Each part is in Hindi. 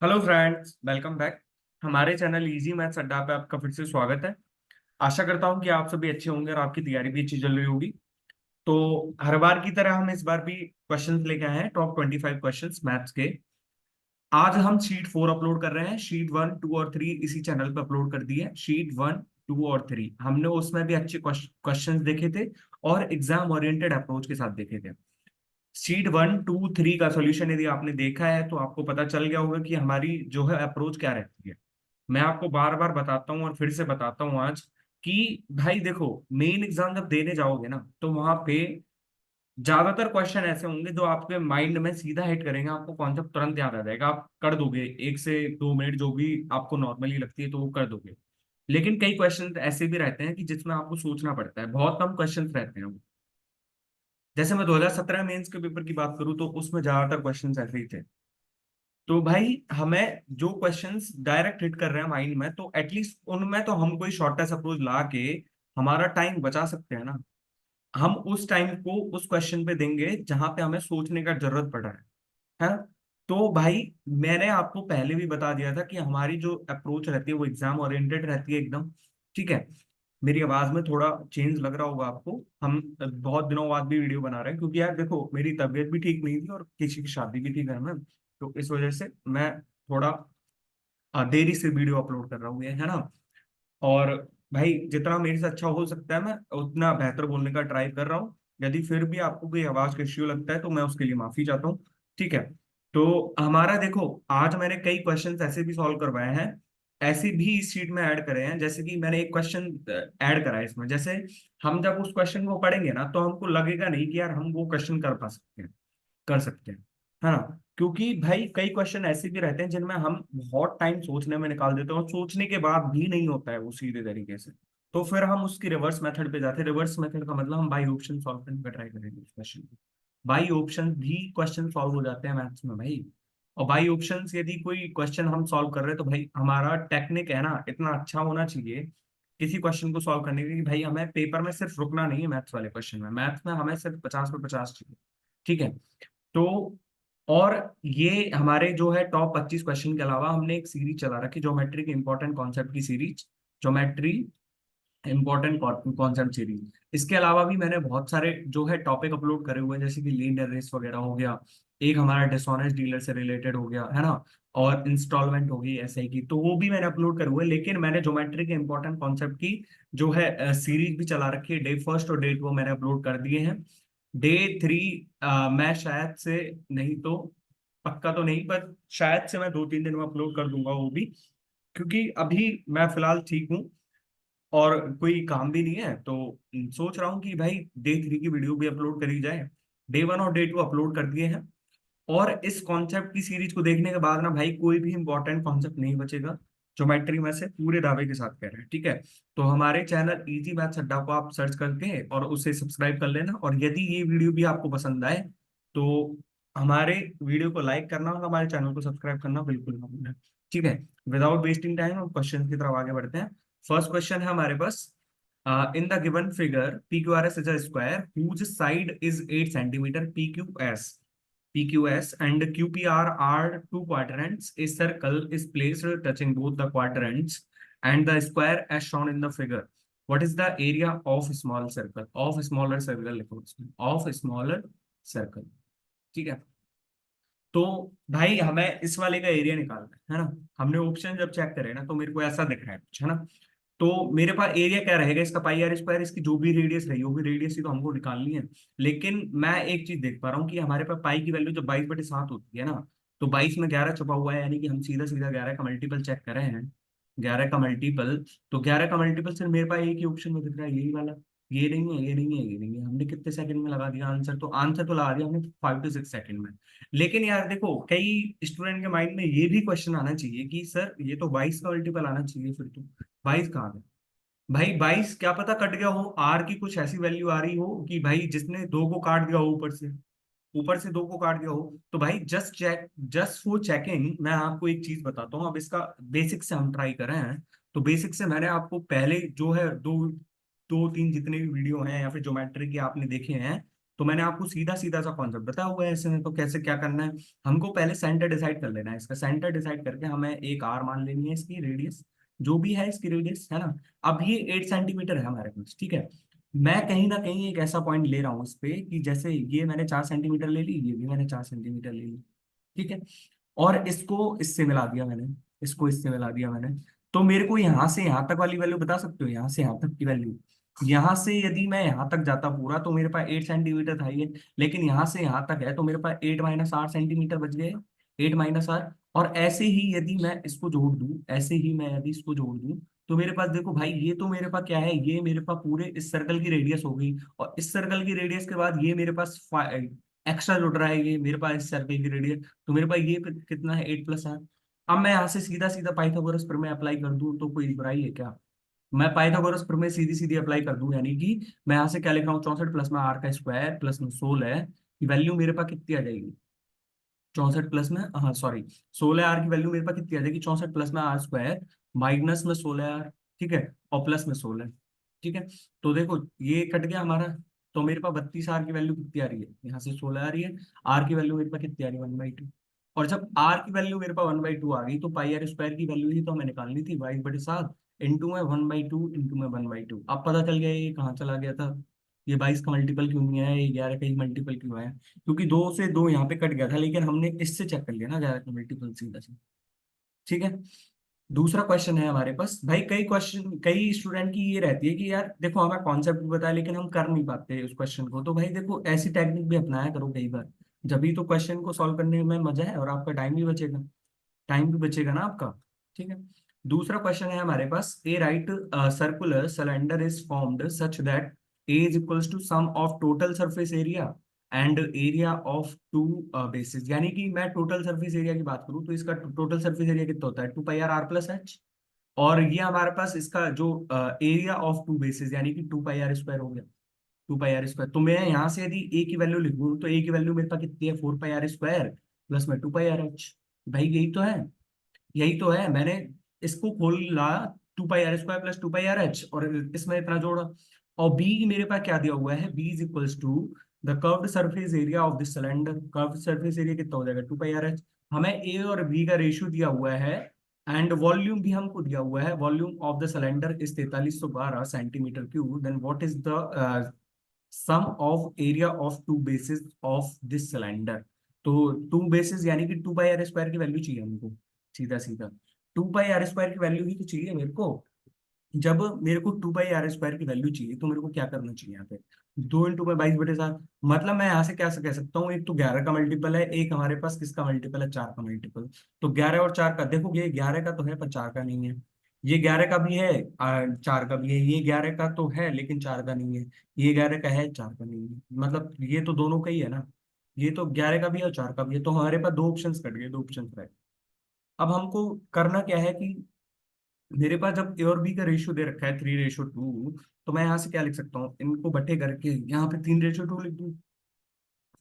Hello friends, welcome back. हमारे चैनल इजी मैथ्स अड्डा पे आपका फिर से स्वागत है। आशा करता हूँ कि आप सभी अच्छे होंगे और आपकी तैयारी भी अच्छी चल रही होगी। तो हर बार की तरह हम इस बार भी क्वेश्चंस लेके आए हैं, टॉप 25 क्वेश्चंस मैथ्स के। आज हम शीट 4 अपलोड कर रहे हैं। शीट 1, 2 और 3 इसी चैनल पे अपलोड कर दी है। शीट 1, 2 और 3 हमने उसमें भी अच्छे क्वेश्चंस देखे थे और एग्जाम ओरिएंटेड अप्रोच के साथ देखे थे। शीट 1, 2, 3 का सॉल्यूशन यदि आपने देखा है तो आपको पता चल गया होगा कि हमारी जो है अप्रोच क्या रहती है। मैं आपको बार बार बताता हूँ और फिर से बताता हूँ आज कि भाई देखो, मेन एग्जाम जब देने जाओगे ना तो वहां पे ज्यादातर क्वेश्चन ऐसे होंगे जो आपके माइंड में सीधा हिट करेंगे, आपको कॉन्सेप्ट तुरंत याद आ जाएगा, आप कर दोगे 1 से 2 मिनट जो भी आपको नॉर्मली लगती है तो वो कर दोगे। लेकिन कई क्वेश्चन ऐसे भी रहते हैं कि जिसमें आपको सोचना पड़ता है, बहुत कम क्वेश्चन रहते हैं वो। जैसे मैं 2017 मेंस के पेपर की बात करूं तो उसमें ज्यादातर क्वेश्चंस ऐसे ही थे। तो भाई हमें जो क्वेश्चंस डायरेक्ट हिट कर रहे हैं माइंड में, तो एटलीस्ट उनमें तो हम कोई शॉर्टेस्ट अप्रोच ला के हमारा टाइम बचा सकते हैं ना। हम उस टाइम को उस क्वेश्चन पे देंगे जहां पे हमें सोचने का जरूरत पड़ रहा है ना। तो भाई मैंने आपको पहले भी बता दिया था कि हमारी जो अप्रोच रहती है वो एग्जाम ओरिएंटेड रहती है एकदम। ठीक है। मेरी आवाज में थोड़ा चेंज लग रहा होगा आपको। हम बहुत दिनों बाद भी वीडियो बना रहे हैं क्योंकि यार देखो, मेरी तबीयत भी ठीक नहीं थी और किसी की शादी भी थी घर में। तो इस वजह से मैं थोड़ा देरी से वीडियो अपलोड कर रहा हूँ, ये है ना। और भाई जितना मेरे से अच्छा हो सकता है मैं उतना बेहतर बोलने का ट्राई कर रहा हूँ। यदि फिर भी आपको कोई आवाज का इश्यू लगता है तो मैं उसके लिए माफी चाहता हूँ। ठीक है। तो हमारा देखो, आज मैंने कई क्वेश्चंस ऐसे भी सॉल्व करवाए हैं, ऐसे भी इस शीट में ऐड करे हैं। जैसे कि मैंने एक क्वेश्चन ऐड करा है इसमें। जैसे हम जब उस क्वेश्चन को पढ़ेंगे ना तो हमको लगेगा नहीं कि यार हम वो क्वेश्चन कर पा सकते हैं, कर सकते हैं, है ना। क्योंकि भाई कई क्वेश्चन ऐसे भी रहते हैं जिनमें हम बहुत टाइम सोचने में निकाल देते हैं और सोचने के बाद भी नहीं होता है वो सीधे तरीके से। तो फिर हम उसकी रिवर्स मेथड पे जाते हैं। रिवर्स मेथड का मतलब हम बाई ऑप्शन सॉल्व करने का ट्राई करेंगे उस क्वेश्चन को। बाई ऑप्शन भी क्वेश्चन सॉल्व हो जाते हैं मैथ्स में भाई। और बाई ऑप्शन यदि कोई क्वेश्चन हम सॉल्व कर रहे हैं तो भाई हमारा टेक्निक है ना इतना अच्छा होना चाहिए किसी क्वेश्चन को सॉल्व करने के लिए कि भाई हमें पेपर में सिर्फ रुकना नहीं है मैथ्स वाले क्वेश्चन में। मैथ्स में हमें सिर्फ 50 पे 50 चाहिए। ठीक है। तो और ये हमारे जो है टॉप 25 क्वेश्चन के अलावा हमने एक सीरीज चला रखी, ज्योमेट्री के इंपॉर्टेंट कॉन्सेप्ट की series. Geometry important concept series. इसके अलावा भी मैंने बहुत सारे जो है टॉपिक अपलोड करे हुए हैं, जैसे कि लीनियर रेस वगैरह हो गया, एक हमारा डिसऑनेस्ट डीलर से रिलेटेड हो गया, है ना। और इंस्टॉलमेंट होगी एसआई की, तो वो भी मैंने अपलोड करे हुए हैं। लेकिन मैंने ज्योमेट्री के इंपॉर्टेंट कॉन्सेप्ट की जो है सीरीज भी चला रखी है। डे फर्स्ट और डे 2 मैंने अपलोड कर दिए हैं। डे 3 मैं शायद से, नहीं तो पक्का तो नहीं, पर शायद से मैं 2-3 दिन में अपलोड कर दूंगा वो भी। क्योंकि अभी मैं फिलहाल ठीक हूँ और कोई काम भी नहीं है, तो सोच रहा हूँ कि भाई डे 3 की वीडियो भी अपलोड करी जाए। डे 1 और डे 2 अपलोड कर दिए हैं। और इस कॉन्सेप्ट की सीरीज को देखने के बाद ना भाई कोई भी इंपॉर्टेंट कॉन्सेप्ट नहीं बचेगा। ज्योमेट्री में से पूरे दावे के साथ कह रहे हैं। ठीक है। तो हमारे चैनल इजी मैथ्स अड्डा को आप सर्च करके और उसे सब्सक्राइब कर लेना। और यदि ये वीडियो भी आपको पसंद आए तो हमारे वीडियो को लाइक करना और हमारे चैनल को सब्सक्राइब करना बिल्कुल ना भूलें। ठीक है। विदाउट वेस्टिंग टाइम हम क्वेश्चन की तरफ आगे बढ़ते हैं। फर्स्ट क्वेश्चन है हमारे पास। In the given figure P Q R S is a square whose side is 8 centimeter PQS and QPR are two quadrants. A circle is placed touching both the quadrants and the square as shown in the figure. What is the area of small circle? Of smaller circle लिखो इसमें, of smaller circle। ठीक है। तो भाई हमें इस वाले का एरिया निकालना है ना। हमने ऑप्शन जब चेक करे ना तो मेरे को ऐसा दिख रहा है कुछ, है ना। तो मेरे पास एरिया क्या रहेगा इसका, पाई आर स्क्वायर। इसकी जो भी रेडियस रही होगी, रेडियस ही तो हमको निकालनी है। लेकिन मैं एक चीज देख पा रहा हूँ कि हमारे पास पाई की वैल्यू जब 22/7 होती है ना, तो 22 में 11 छुपा हुआ है, यानी कि हम सीधा सीधा 11 का मल्टीपल चेक कर रहे हैं। 11 का मल्टीपल, तो 11 का मल्टीपल सिर्फ मेरे पास एक ही ऑप्शन में दिख रहा है, यही वाला। ये नहीं है, ये नहीं है, ये नहीं है। हमने कितने सेकंड में लगा दिया आंसर, तो आंसर तो लगा दिया हमने 5 to 6 सेकंड में। लेकिन यार देखो, कई स्टूडेंट के माइंड में ये भी क्वेश्चन आना चाहिए कि सर ये तो 22 का मल्टीपल आना चाहिए, फिर तो 22 कहाँ है। भाई 22 क्या पता कट गया हो, आर की कुछ ऐसी वैल्यू आ रही हो कि भाई जिसने 2 को काट दिया हो, ऊपर से 2 को काट दिया हो। तो भाई जस्ट फॉर चेकिंग मैं आपको एक चीज बताता हूँ। अब इसका बेसिक से हम ट्राई कर रहे हैं। तो बेसिक से मैंने आपको पहले जो है दो दो तीन जितने भी वीडियो हैं या फिर ज्योमेट्री के आपने देखे हैं, तो मैंने आपको सीधा सीधा सा कॉन्सेप्ट बताया हुआ है, ऐसे में तो कैसे क्या करना है। हमको पहले सेंटर डिसाइड कर लेना है, इसका सेंटर डिसाइड करके हमें एक आर मान लेनी है, इसकी रेडियस जो भी है इसकी रेडियस है ना। अब ये 8 सेंटीमीटर है हमारे पास, ठीक है। मैं कहीं ना कहीं एक ऐसा पॉइंट ले रहा हूँ इस पे कि जैसे ये मैंने 4 सेंटीमीटर ले ली, ये भी मैंने 4 सेंटीमीटर ले ली, ठीक है। और इसको इससे मिला दिया मैंने, इसको इससे मिला दिया मैंने। तो मेरे को यहाँ से यहाँ तक वाली वैल्यू बता सकते हो, यहाँ से यहाँ तक की वैल्यू। यहाँ से यदि मैं यहाँ तक जाता पूरा तो मेरे पास 8 सेंटीमीटर था ये, लेकिन यहाँ से यहाँ तक है तो मेरे पास 8 - 8 सेंटीमीटर बच गए, 8 - 8। और ऐसे ही यदि मैं इसको जोड़ दूं, ऐसे ही मैं यदि इसको जोड़ दूं, तो मेरे पास देखो भाई, ये तो मेरे पास क्या है, ये मेरे पास पूरे इस सर्कल की रेडियस हो गई। और इस सर्कल की रेडियस के बाद ये मेरे पास एक्स्ट्रा जुड़ रहा है, ये मेरे पास इस सर्कल की रेडियस। तो मेरे पास ये कितना है, 8 + 8। अब मैं यहाँ से सीधा सीधा पाइथागोरस प्रमेय अप्लाई कर दूं तो कोई बुराई है क्या? मैं पाइथागोरस प्रमेय सीधी सीधी अप्लाई कर दूं, यानी कि मैं यहाँ से क्या लिख रहा हूँ, 64 प्लस में आर का स्क्वायर प्लस में 16 की वैल्यू मेरे पास कितनी आ जाएगी, 64 प्लस में, हाँ सॉरी, 16 आर की वैल्यू मेरे पास कितनी आ जाएगी, 64 प्लस में आर स्क्वायर माइनस में 16 आर, ठीक है, और प्लस में 16, ठीक है। तो देखो ये कट गया हमारा। तो मेरे पास 32 आर की वैल्यू कितनी आ रही है, यहाँ से 16 आ रही है। आर की वैल्यू मेरे पास कितनी आ रही है, 1/2। और जब आर की वैल्यू मेरे पास 1/2 आ गई तो पाई आर स्क्वायर की वैल्यू ही तो हमें निकालनी थी, 22/7 इंटू में 1/2 इंटू में 1/2। अब पता चल गया ये कहाँ चला गया था, ये 22 का मल्टीपल क्यों नहीं है, ये 11 का ही मल्टीपल क्यों है, क्योंकि 2 से 2 यहाँ पे कट गया था, लेकिन हमने इससे चेक कर लिया ना, 11 का मल्टीपल सीधा से, ठीक है। दूसरा क्वेश्चन है हमारे पास भाई, कई क्वेश्चन कई स्टूडेंट की ये रहती है कि यार देखो हमें कॉन्सेप्ट भी बताया लेकिन हम कर नहीं पाते उस क्वेश्चन को। तो भाई देखो ऐसी टेक्निक भी अपनाया करो कई बार, जब भी तो क्वेश्चन को सॉल्व करने में मजा है और आपका टाइम भी बचेगा, टाइम भी बचेगा ना आपका, ठीक है। दूसरा क्वेश्चन है हमारे पास, a right circular cylinder is formed such that A is equals to sum of total surface area and area of two basis. यानी कि मैं टोटल सरफेस एरिया की बात करूं तो इसका टोटल सरफेस एरिया कितना होता है, 2πr r+h। और ये हमारे पास इसका जो एरिया ऑफ टू बेसिस यानी कि 2πr² हो गया, 2πr²। तो मैं यहाँ से यदि ए की वैल्यू लिखूं तो ए की वैल्यू मेरे पास कितनी है, 4πr² प्लस में 2πrh। भाई यही तो है, यही तो है। मैंने इसको खोला, 2πr² प्लस 2πrh, और इसमें इतना जोड़ा। और बी मेरे पास क्या दिया हुआ है, B is equals to the curved surface area of this cylinder. Curved surface area कितना हो जाएगा, 2πrh। हमें ए और बी का रेशियो दिया हुआ है, एंड वॉल्यूम भी हमको दिया हुआ है, volume of the cylinder is 4312 centimetre cube. Then what is the sum of area of two bases of this cylinder. तो टू बेसिस यानी कि 2πr² की वैल्यू चाहिए हमको, सीधा सीधा 2πr² की वैल्यू ही तो चाहिए मेरे को। जब मेरे को 2πr² की वैल्यू चाहिए तो मेरे को क्या करना चाहिए यहाँ पे, 2 × 22/7। मतलब मैं यहाँ से क्या कह सकता हूँ, एक तो 11 का मल्टीपल है, एक हमारे पास किसका मल्टीपल है, 4 का मल्टीपल। तो 11 और 4 का, देखो ये 11 का तो है पर 4 का नहीं है, ये 11 का भी है 4 का भी है, ये 11 का तो है लेकिन 4 का नहीं है, ये 11 का है 4 का नहीं है, मतलब ये तो दोनों का ही है ना। ये तो 11 का भी है और 4 का भी है, तो हमारे पास दो ऑप्शन कट गए, दो ऑप्शन रहे। अब हमको करना क्या है कि मेरे पास जब ए और बी का रेशियो दे रखा है 3:2, तो मैं यहाँ से क्या लिख सकता हूँ, इनको बट्टे करके यहाँ पे 3:2 लिख दूँ।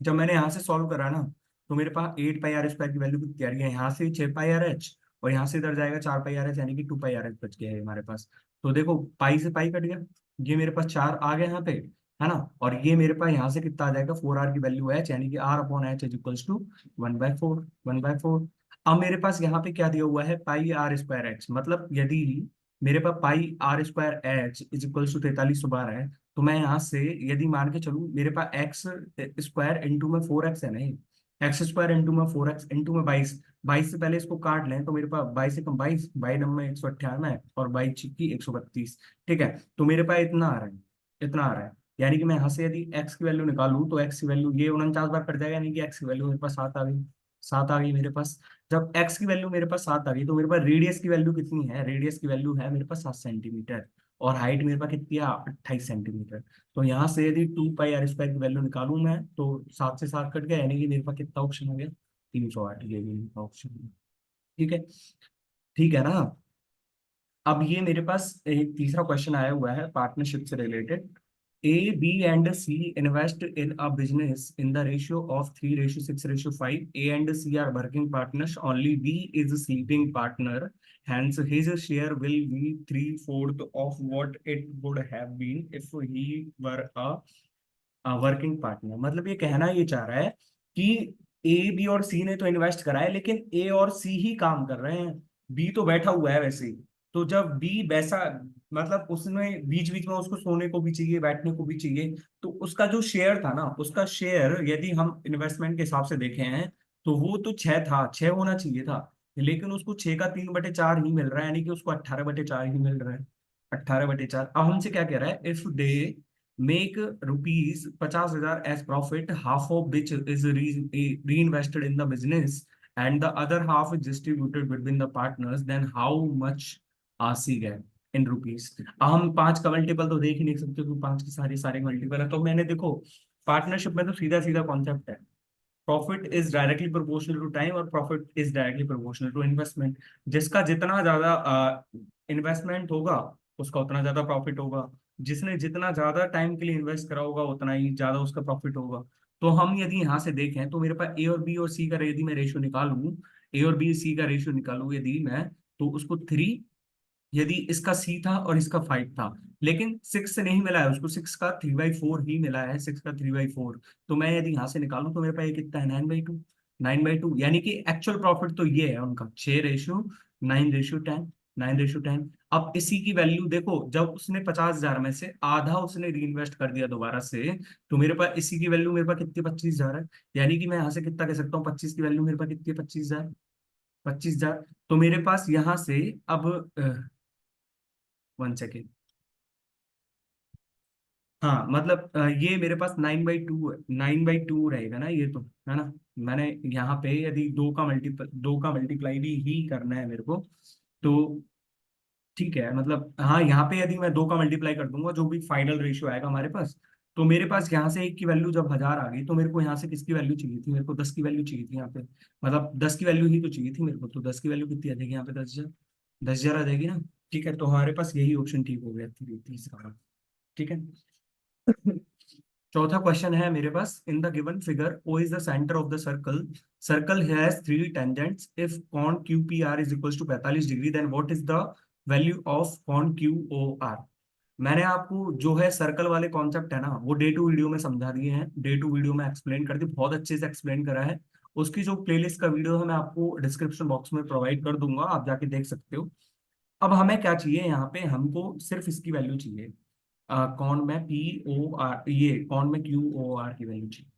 जब मैंने यहाँ से सॉल्व करा ना, तो मेरे पास 8πr² की वैल्यू कितनी आ रही है, यहाँ से 6πrh, और यहाँ से इधर जाएगा 4πrh, यानी कि 2πrh बच गया है हमारे पास। तो देखो पाई से पाई कट गया, ये मेरे पास 4 आ गया यहाँ पे, है ना। और ये मेरे पास यहाँ से कितना आ जाएगा, 4r की वैल्यू h, यानी कि r/h इज इक्वल्स टू 1/4, 1/4। अब मेरे पास यहाँ पे क्या दिया हुआ है, πr²h, मतलब यदि मेरे पास πr²h इज इक्वल्स टू 4312 है, तो मैं यहाँ से यदि मान के चलूं, मेरे पास एक्स स्क्वायर इंटू में 4x है नहीं, एक्स स्क्वायर इंटू में 4x इंटू में 22, 22 से पहले इसको काट लें तो मेरे पास 22 से कम 22, 22 में 198 और 22 132, ठीक है। तो मेरे पास इतना आ रहा है, इतना आ रहा है। यानी कि मैं यहाँ से यदि x की वैल्यू निकालूं तो x की वैल्यू ये 49 बार कट जाएगा, यानी कि x की वैल्यू मेरे पास 7 आ गई, 7 आ गई मेरे पास। जब x की वैल्यू मेरे पास 7 आ गई तो मेरे पास रेडियस की वैल्यू कितनी है, रेडियस की वैल्यू है मेरे पास 7 सेंटीमीटर, और हाइट मेरे पास कितनी है, 28 सेंटीमीटर। तो यहाँ से यदि 2πr² की वैल्यू निकालूं मैं तो 7 से 7 कट गया, यानी कि मेरे पास कितना ऑप्शन हो गया, 308, ये भी मेरा ऑप्शन, ठीक है, ठीक है ना। अब ये मेरे पास एक तीसरा क्वेश्चन आया हुआ है पार्टनरशिप से related. A B and C invest in a business in the ratio of 3:6:5। A and C are working partners, only B is sleeping partner, hence his share will be 3/4 of what it would have been if he were a working partner, मतलब ये कहना ये चाह रहा है कि ए, बी और सी ने तो इन्वेस्ट करा है, लेकिन ए और सी ही काम कर रहे हैं, बी तो बैठा हुआ है वैसे ही। तो जब बी वैसा, मतलब उसमें बीच बीच में उसको सोने को भी चाहिए, बैठने को भी चाहिए, तो उसका जो शेयर था ना, उसका शेयर यदि हम इन्वेस्टमेंट के हिसाब से देखे हैं तो वो तो 6 था, 6 होना चाहिए था, लेकिन उसको 6 का 3/4 ही मिल रहा है, यानी कि उसको 18/4 ही मिल रहा है। 18/4। अब हमसे क्या कह रहा है, if they make rupees 50,000 as profit, half of which is reinvested in the business and the other half is distributed between the partners, then how much RC get in rupees। हम 5 का मल्टीपल तो देख ही नहीं सकते क्योंकि 5 की सारी सारे मल्टीपल है। तो मैंने देखो, पार्टनरशिप में तो सीधा सीधा कॉन्सेप्ट है, profit is directly proportional to time और profit is directly proportional to investment. जिसका जितना ज्यादा इन्वेस्टमेंट होगा उसका उतना ज्यादा प्रॉफिट होगा, जिसने जितना ज्यादा टाइम के लिए इन्वेस्ट करा होगा उतना ही ज्यादा उसका प्रॉफिट होगा। तो हम यदि यहाँ से देखें तो मेरे पास ए और बी और सी का यदि मैं रेशियो निकालूं, ए और बी सी का रेशियो निकालूं यदि मैं, तो उसको 3, यदि इसका सी था और इसका 5 था, लेकिन 6 से नहीं मिला है उसको, 6 का 3/4 ही मिला है, 6 का 3/4। तो मैं यदि यहां से निकालूं तो मेरे पास ये कितना है, 9/2। 9/2 यानी कि एक्चुअल प्रॉफिट तो ये है उनका 6:9:10, 9:10। अब इसी की वैल्यू देखो, जब उसने 50,000 में से आधा उसने रीइन्वेस्ट कर दिया दोबारा से, तो मेरे पास इसी की वैल्यू मेरे पास कितनी, 25,000 है। यानी कि मैं यहाँ से कितना कह सकता हूँ, 25 की वैल्यू मेरे पास कितनी है, 25,000। 25,000। तो मेरे पास यहाँ से अब 1 सेकेंड। हाँ मतलब ये मेरे पास 9/2, 9/2 रहेगा ना ये तो, है ना। मैंने यहाँ पे यदि दो का मल्टीप्लाई भी ही करना है मेरे को, तो ठीक है, मतलब हाँ यहाँ पे यदि मैं 2 का मल्टीप्लाई कर दूंगा जो भी फाइनल रेशियो आएगा हमारे पास, तो मेरे पास यहाँ से 1 की वैल्यू जब 1,000 आ गई, तो मेरे को यहाँ से किसकी वैल्यू चाहिए थी, मेरे को 10 की वैल्यू चाहिए थी यहाँ पे। मतलब 10 की वैल्यू ही तो चाहिए थी मेरे को, तो 10 की वैल्यू कितनी आ जाएगी यहाँ पे, 10,000। 10,000 आ जाएगी ना। ठीक है, तो हमारे पास यही ऑप्शन ठीक हो गया, तीसरा। ठीक है। चौथा क्वेश्चन है मेरे पास, in the given figure O is the centre of the circle, circle has 3 tangents, if con Q P R is equal to 45 degree, then what is the value of con Q O R. मैंने आपको जो है सर्कल वाले कॉन्सेप्ट है ना, वो डे टू वीडियो में समझा दिए हैं, डे टू वीडियो में एक्सप्लेन कर दी, बहुत अच्छे से एक्सप्लेन करा है। उसकी जो प्लेलिस्ट का वीडियो है मैं आपको डिस्क्रिप्शन बॉक्स में प्रोवाइड कर दूंगा, आप जाके देख सकते हो। अब हमें क्या चाहिए यहाँ पे, हमको सिर्फ इसकी वैल्यू चाहिए, कौन में पी ओ आर, ये कौन में क्यू ओ आर की वैल्यू चाहिए।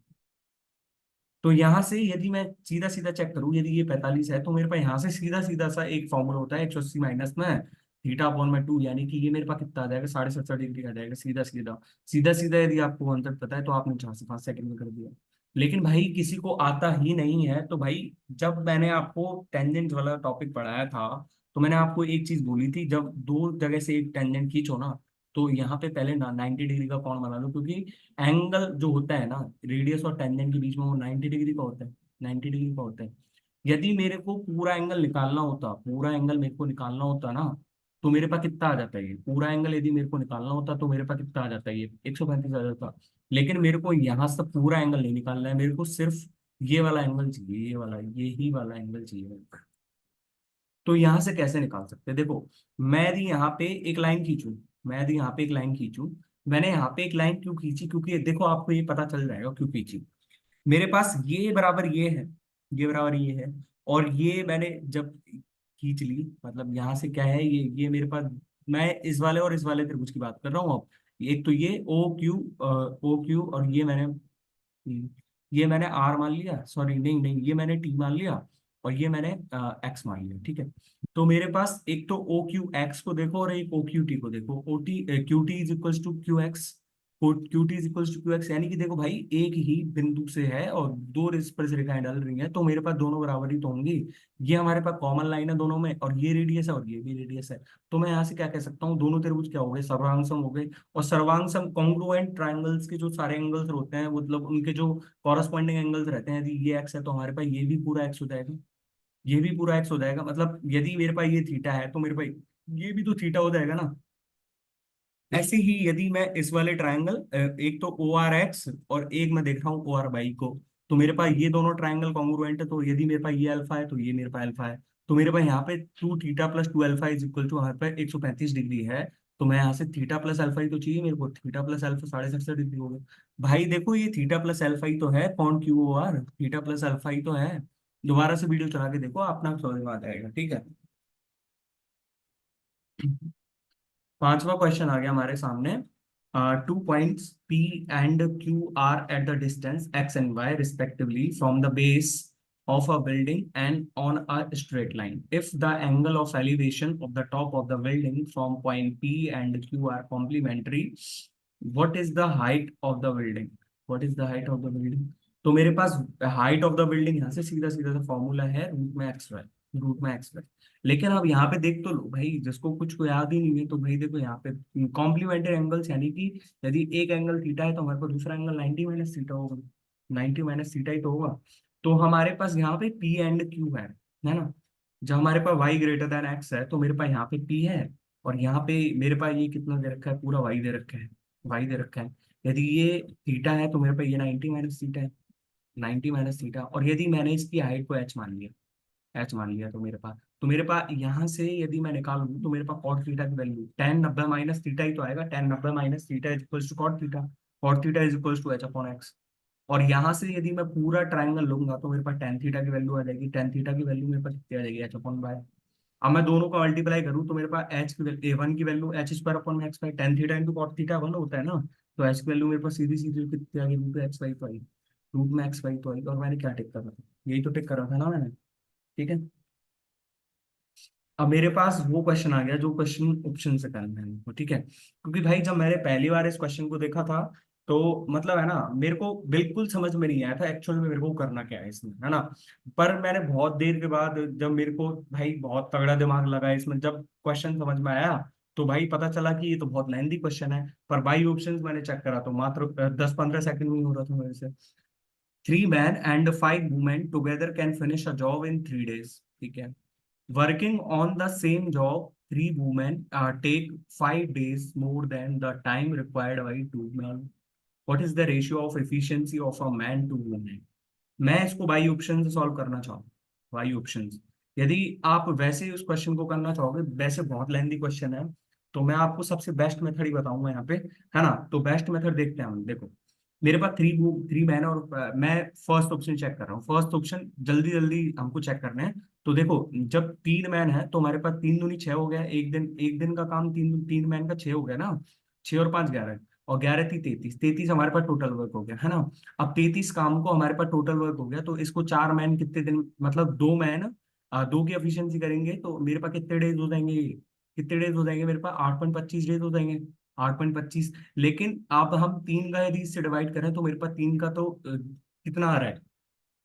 तो यहाँ से यदि मैं सीधा सीधा चेक करूँ, यदि ये 45 है तो मेरे पास यहाँ से सीधा सीधा सा एक फॉर्मूला होता है, 180 माइनस में θ/2, यानी कि ये मेरे पास कितना आ जाएगा, 70.5 डिग्री आ जाएगा, सीधा सीधा। सीधा सीधा यदि आपको कॉन्सेप्ट पता है तो आपने 4 से 5 सेकंड में कर दिया। लेकिन भाई किसी को आता ही नहीं है, तो भाई जब मैंने आपको टेंजेंट वाला टॉपिक पढ़ाया था, तो मैंने आपको एक चीज बोली थी, जब दो जगह से एक टेंजेंट खींचो ना, तो यहाँ पे पहले ना 90 डिग्री का कोण बना लो, क्योंकि एंगल जो होता है ना रेडियस और टेंजेंट के बीच में, वो 90 डिग्री का होता है। 90 डिग्री का होता है। यदि मेरे को पूरा एंगल निकालना होता, पूरा एंगल मेरे को निकालना होता ना, तो मेरे पास कितना आ जाता है, ये पूरा एंगल यदि मेरे को निकालना होता तो मेरे पास कितना आ जाता है, ये 135 आ जाता। लेकिन मेरे को यहाँ से पूरा एंगल नहीं निकालना है, मेरे को सिर्फ ये वाला एंगल चाहिए, ये वाला, ये ही वाला एंगल चाहिए मेरे को। तो यहाँ से कैसे निकाल सकते हैं, देखो, मैं यदि यहाँ पे एक लाइन खींचूं, मैं यदि यहाँ पे एक लाइन खींचूं, मैंने यहाँ पे एक लाइन क्यों खींची, क्योंकि देखो आपको ये पता चल जाएगा क्यों खींची। मेरे पास ये बराबर ये है, ये बराबर ये है, और ये मैंने जब खींच ली, मतलब यहाँ से क्या है, ये मेरे पास, मैं इस वाले और इस वाले त्रिभुज की बात कर रहा हूँ अब। एक तो ये ओ क्यू और ये मैंने आर मान लिया, सॉरी नहीं नहीं, ये मैंने टी मान लिया, और ये मैंने एक्स मान लिया। ठीक है। तो मेरे पास एक तो ओ क्यू एक्स को देखो और एक ओ क्यू टी को देखो, O T Q T is equal to Q X, Q T is equal to Q X, यानी कि देखो भाई एक ही बिंदु से है और दो स्पर्श रेखाएं डल रही हैं, तो मेरे पास दोनों बराबर ही तो होंगी। ये हमारे पास कॉमन लाइन है दोनों में, और ये रेडियस है और ये भी रेडियस है। तो मैं यहाँ से क्या कह सकता हूँ, दोनों त्रिभुज क्या हो गए, सर्वांग सम हो गए। और सर्वांग सम कॉन्ग्रुएंट ट्रायंगल्स के जो सारे एंगल्स होते हैं, मतलब उनके जो कॉरस्पॉन्डिंग एंगल्स रहते हैं, यदि ये एक्स है तो हमारे पास ये भी पूरा एक्स हो जाएगा, ये भी पूरा एक्स हो जाएगा। मतलब यदि मेरे पास ये थीटा है तो मेरे पास ये भी तो थीटा हो जाएगा ना। ऐसे ही यदि मैं इस वाले ट्रायंगल, एक तो ओ आर एक्स और एक मैं देख रहा हूँ ओ आर वाई को, तो मेरे पास ये दोनों ट्रायंगल कॉन्ग्रुएंट है, तो यदि मेरे पास ये अल्फा है तो ये मेरे पास अल्फा है, तो मेरे पास यहाँ पे 2 θ + 2 अल्फा इज इक्वल टू हमारे पास 135 डिग्री है। तो मैं यहाँ से थीटा प्लस अल्फा ही तो चाहिए मेरे को, थीटा प्लस अल्फा 67.5 हो गया। भाई देखो ये थीटा प्लस अल्फा ही तो है, कौन Q O R, theta plus alpha ही तो है। दोबारा से वीडियो चला के देखो, अपना समझ में आ जाएगा, ठीक है। पांचवा क्वेश्चन आ गया हमारे सामने। Two points P and Q are at the distance x and y respectively from the base of a building and on a straight line. If the angle of elevation of the top of the building from point P and Q are complementary, what is the height of the building? What is the height of the building? तो मेरे पास हाइट ऑफ द बिल्डिंग यहाँ से सीधा सीधा सा फॉर्मूला है, रूट में एक्स वाई, रूट में एक्स वाई। लेकिन अब यहाँ पे देख तो लो भाई, जिसको कुछ को याद ही नहीं है, तो भाई देखो यहाँ पे कॉम्प्लीमेंट्री एंगल्स, यानी कि यदि एक एंगल थीटा है तो हमारे पास दूसरा एंगल 90 माइनस थीटा होगा, 90 माइनस थीटा ही तो होगा। तो हमारे पास यहाँ पे पी एंड क्यू है ना। जब हमारे पास वाई ग्रेटर देन एक्स है तो मेरे पास यहाँ पे पी है, और यहाँ पे मेरे पास ये कितना दे रखा है, पूरा वाई दे रखा है, वाई दे रखा है। यदि ये थीटा है तो मेरे पास ये 90 माइनस थीटा है, 90 माइनस थीटा। और यदि मैंने इसकी हाइट को एच मान लिया, एच मान लिया, तो मेरे पास यहाँ से यदि मैं निकालूं तो मेरे पास कॉट थीटा की वैल्यू टेन 90 माइनस थीटा ही तो आएगा, tan 90 minus theta is equals to cot theta, cot theta is equals to H upon X. और यहाँ से यदि मैं पूरा ट्राइंगल लूंगा तो मेरे पास टेन थीटा की वैल्यू आ जाएगी, टेन थीटा की वैल्यू मेरे पास कितनी आ जाएगी, एच अपॉन बाय। अब मैं दोनों का मल्टीप्लाई करूँ तो मेरे पास एच की वैल्यू, ए वन की value H square upon X by, tan theta into cot theta one होता है ना। तो एच की वैल्यू मेरे पास सीधी सीधी कितनी आ गई, रूट एक्स वाई तो आई, रूट में एक्स वाई तो आई। और मैंने क्या टिक करा था, यही तो टिक करा था ना मैंने, ठीक है। अब मेरे पास वो क्वेश्चन आ गया जो क्वेश्चन ऑप्शन से करना है हमको, ठीक है। क्योंकि भाई जब मैंने पहली बार इस क्वेश्चन को देखा था तो मतलब है ना, मेरे को बिल्कुल समझ में नहीं आया था एक्चुअल में मेरे को करना क्या है इसमें, है ना। पर मैंने बहुत देर के बाद जब मेरे को भाई बहुत तगड़ा दिमाग लगा इसमें, जब क्वेश्चन समझ में आया तो भाई पता चला कि ये तो बहुत लेंथी क्वेश्चन है। पर बाई ऑप्शंस मैंने चेक करा तो मात्र 10-15 सेकंड में ही हो रहा था मेरे से। Three man and five women together can finish a job in 3 days, ठीक है। Working on the same job, three women take 5 days more than the time required by two men. What is the ratio of efficiency of a man to woman? मैं इसको बाई ऑप्शन से सॉल्व करना चाहूँ, बाई ऑप्शन। यदि आप वैसे उस क्वेश्चन को करना चाहोगे, वैसे बहुत लेंदी क्वेश्चन है, तो मैं आपको सबसे बेस्ट मेथड ही बताऊंगा यहाँ पे, है ना। तो बेस्ट मेथड देखते हैं हम, देखो मेरे पास थ्री थ्री मैन और मैं फर्स्ट ऑप्शन चेक कर रहा हूँ, फर्स्ट ऑप्शन जल्दी जल्दी हमको चेक करना है। तो देखो जब 3 मैन है तो हमारे पास 3 दूनी 6 हो गया, एक दिन का काम, तीन तीन मैन का 6 हो गया ना, 6 और 5 11, और 11 थी 33, 33 हमारे पास टोटल वर्क हो गया, है ना। अब 33 काम को हमारे पास टोटल वर्क हो गया, तो इसको 4 मैन कितने दिन, मतलब 2 मैन दो की एफिशिएंसी करेंगे तो मेरे पास कितने डेज हो जाएंगे, कितने डेज हो जाएंगे मेरे पास, 8.25 डेज हो जाएंगे, 8.25। लेकिन अब हम 3 का यदि इससे डिवाइड करें तो मेरे पास 3 का तो कितना आ रहा है,